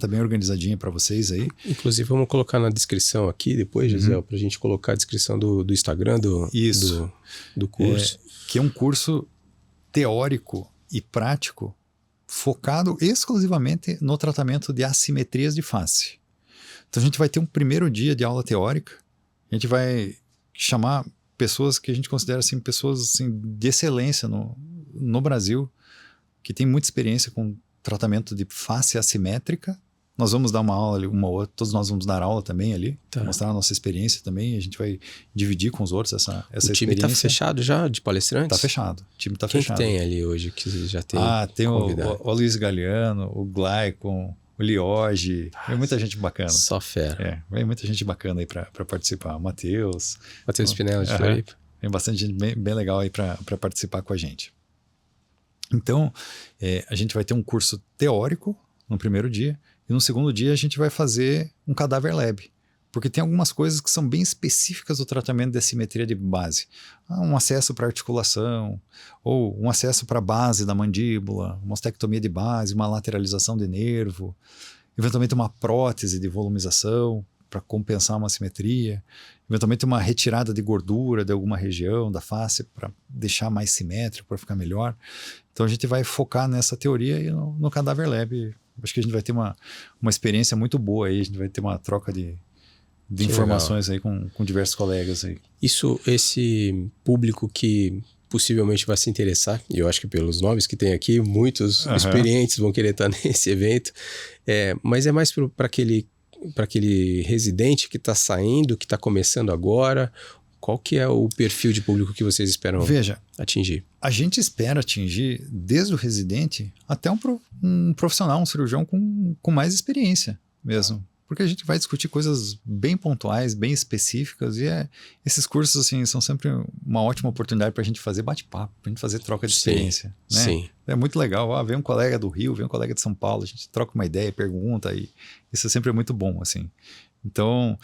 bem organizadinha para vocês aí. Inclusive, vamos colocar na descrição aqui depois, Gisele, para a gente colocar a descrição do Instagram do curso. Que é um curso teórico e prático focado exclusivamente no tratamento de assimetrias de face. Então a gente vai ter um primeiro dia de aula teórica, a gente vai chamar pessoas que a gente considera assim, pessoas assim, de excelência no Brasil, que tem muita experiência com tratamento de face assimétrica. Nós vamos dar uma aula ali, uma ou outra, todos nós vamos dar aula também ali, mostrar a nossa experiência também, a gente vai dividir com os outros essa experiência. O time está fechado já, de palestrantes? Está fechado, o time está fechado. Quem tem ali hoje que já tem tem o Luiz Galeano, o Glaicon, o Lioge, vem muita gente bacana. Só fera. Vem muita gente bacana aí para participar. O Matheus Spinella de Floripa. Tem bastante gente bem legal aí para participar com a gente. Então, a gente vai ter um curso teórico no primeiro dia, e no segundo dia a gente vai fazer um cadáver lab, porque tem algumas coisas que são bem específicas do tratamento de assimetria de base. Um acesso para articulação, ou um acesso para a base da mandíbula, uma ostectomia de base, uma lateralização de nervo, eventualmente uma prótese de volumização para compensar uma assimetria, eventualmente uma retirada de gordura de alguma região da face para deixar mais simétrico, para ficar melhor. Então a gente vai focar nessa teoria e no cadáver lab. Acho que a gente vai ter uma experiência muito boa aí, a gente vai ter uma troca de informações aí com diversos colegas aí. Esse público que possivelmente vai se interessar, e eu acho que pelos nomes que tem aqui, muitos experientes vão querer estar nesse evento, mas é mais para aquele residente que está saindo, que está começando agora. Qual que é o perfil de público que vocês esperam atingir? A gente espera atingir desde o residente até um profissional, um cirurgião com mais experiência mesmo. Porque a gente vai discutir coisas bem pontuais, bem específicas, e esses cursos assim, são sempre uma ótima oportunidade para a gente fazer bate-papo, para a gente fazer troca de experiência. Né? Sim. É muito legal. Vem um colega do Rio, vem um colega de São Paulo, a gente troca uma ideia, pergunta, e isso sempre é muito bom. Assim. Então,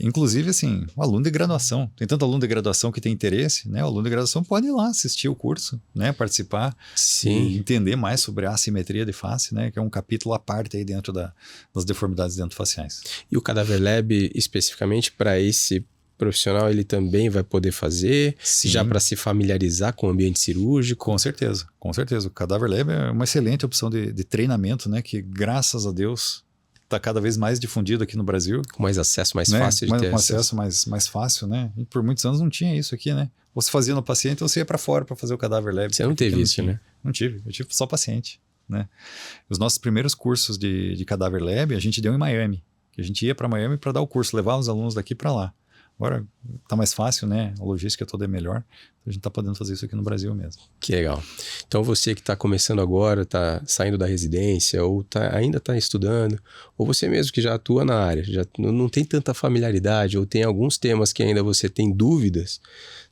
inclusive, assim, o aluno de graduação, tem tanto aluno de graduação que tem interesse, né? O aluno de graduação pode ir lá assistir o curso, né? Participar, e entender mais sobre a assimetria de face, né? Que é um capítulo à parte aí dentro das deformidades dentofaciais. E o Cadáver Lab, especificamente para esse profissional, ele também vai poder fazer, já para se familiarizar com o ambiente cirúrgico? Com certeza. O Cadáver Lab é uma excelente opção de treinamento, né? Que, graças a Deus, está cada vez mais difundido aqui no Brasil. Com mais acesso, mais fácil de ter acesso. mais fácil, né? E por muitos anos não tinha isso aqui, né? Ou se fazia no paciente, ou você ia para fora para fazer o Cadáver Lab. Você não teve isso, né? Não tive, eu tive só paciente, né? Os nossos primeiros cursos de Cadáver Lab, a gente deu em Miami. A gente ia para Miami para dar o curso, levar os alunos daqui para lá. Agora tá mais fácil, né? A logística toda é melhor. A gente tá podendo fazer isso aqui no Brasil mesmo. Que legal. Então você que está começando agora, está saindo da residência, ou ainda está estudando, ou você mesmo que já atua na área, já não tem tanta familiaridade, ou tem alguns temas que ainda você tem dúvidas,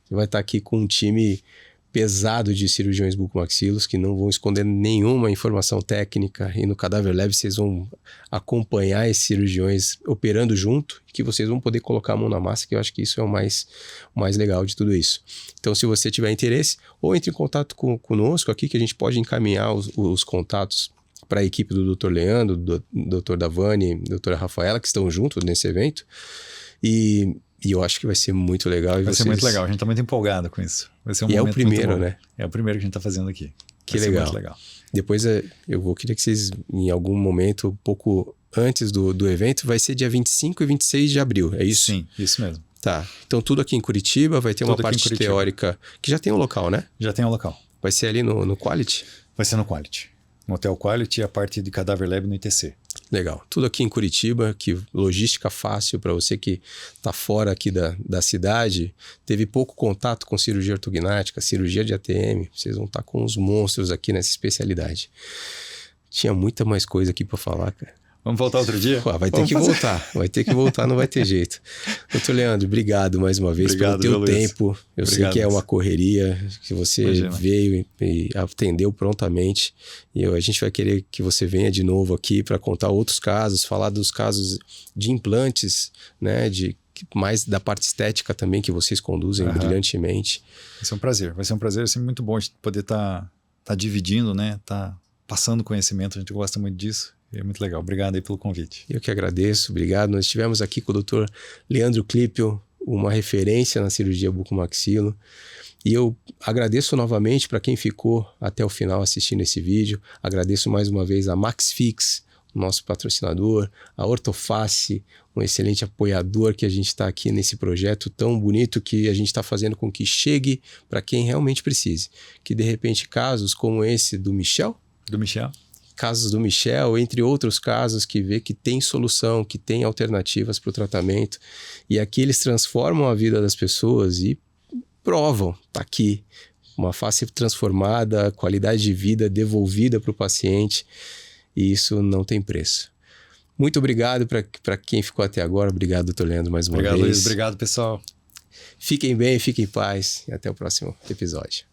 você vai estar aqui com um time pesado de cirurgiões bucomaxilos que não vão esconder nenhuma informação técnica, e no Cadáver Lab vocês vão acompanhar esses cirurgiões operando junto, que vocês vão poder colocar a mão na massa, que eu acho que isso é o mais legal de tudo isso. Então, se você tiver interesse, ou entre em contato conosco aqui, que a gente pode encaminhar os contatos para a equipe do Dr. Leandro, do Dr. Davani, doutora Rafaela, que estão juntos nesse evento, e eu acho que vai ser muito legal. Vai ser muito legal, a gente está muito empolgado com isso. Vai ser um momento. E é o primeiro, né? É o primeiro que a gente está fazendo aqui. Que legal. Muito legal. Depois queria que vocês, em algum momento, um pouco antes do evento, vai ser dia 25 e 26 de abril, é isso? Sim, isso mesmo. Tá, então tudo aqui em Curitiba, vai ter uma parte teórica, que já tem um local, né? Já tem um local. Vai ser ali no Quality? Vai ser no Quality. No Hotel Quality e a parte de Cadáver Lab no ITC. Legal. Tudo aqui em Curitiba, que logística fácil para você que está fora aqui da cidade, teve pouco contato com cirurgia ortognática, cirurgia de ATM, vocês vão estar com os monstros aqui nessa especialidade. Tinha muita mais coisa aqui para falar, cara. Vamos voltar outro dia? Vai ter que voltar, não vai ter jeito. Doutor Leandro, obrigado mais uma vez pelo teu tempo. Eu sei que é uma correria, que você veio e atendeu prontamente. E a gente vai querer que você venha de novo aqui para contar outros casos, falar dos casos de implantes, né, mais da parte estética também, que vocês conduzem brilhantemente. Vai ser um prazer assim, muito bom a gente poder estar tá dividindo, né? Tá passando conhecimento, a gente gosta muito disso. É muito legal. Obrigado aí pelo convite. Eu que agradeço, obrigado. Nós estivemos aqui com o Dr. Leandro Klipel, uma referência na cirurgia bucomaxilo. E eu agradeço novamente para quem ficou até o final assistindo esse vídeo. Agradeço mais uma vez a MaxFix, nosso patrocinador, a Ortoface, um excelente apoiador que a gente está aqui nesse projeto tão bonito que a gente está fazendo com que chegue para quem realmente precise. Que de repente casos como esse do Michel, casos do Michel, entre outros casos que vê que tem solução, que tem alternativas para o tratamento, e aqui eles transformam a vida das pessoas e provam, tá aqui, uma face transformada, qualidade de vida devolvida para o paciente, e isso não tem preço. Muito obrigado para quem ficou até agora. Obrigado, doutor Leandro, mais uma vez. Obrigado, Luiz. Obrigado, pessoal. Fiquem bem, fiquem em paz e até o próximo episódio.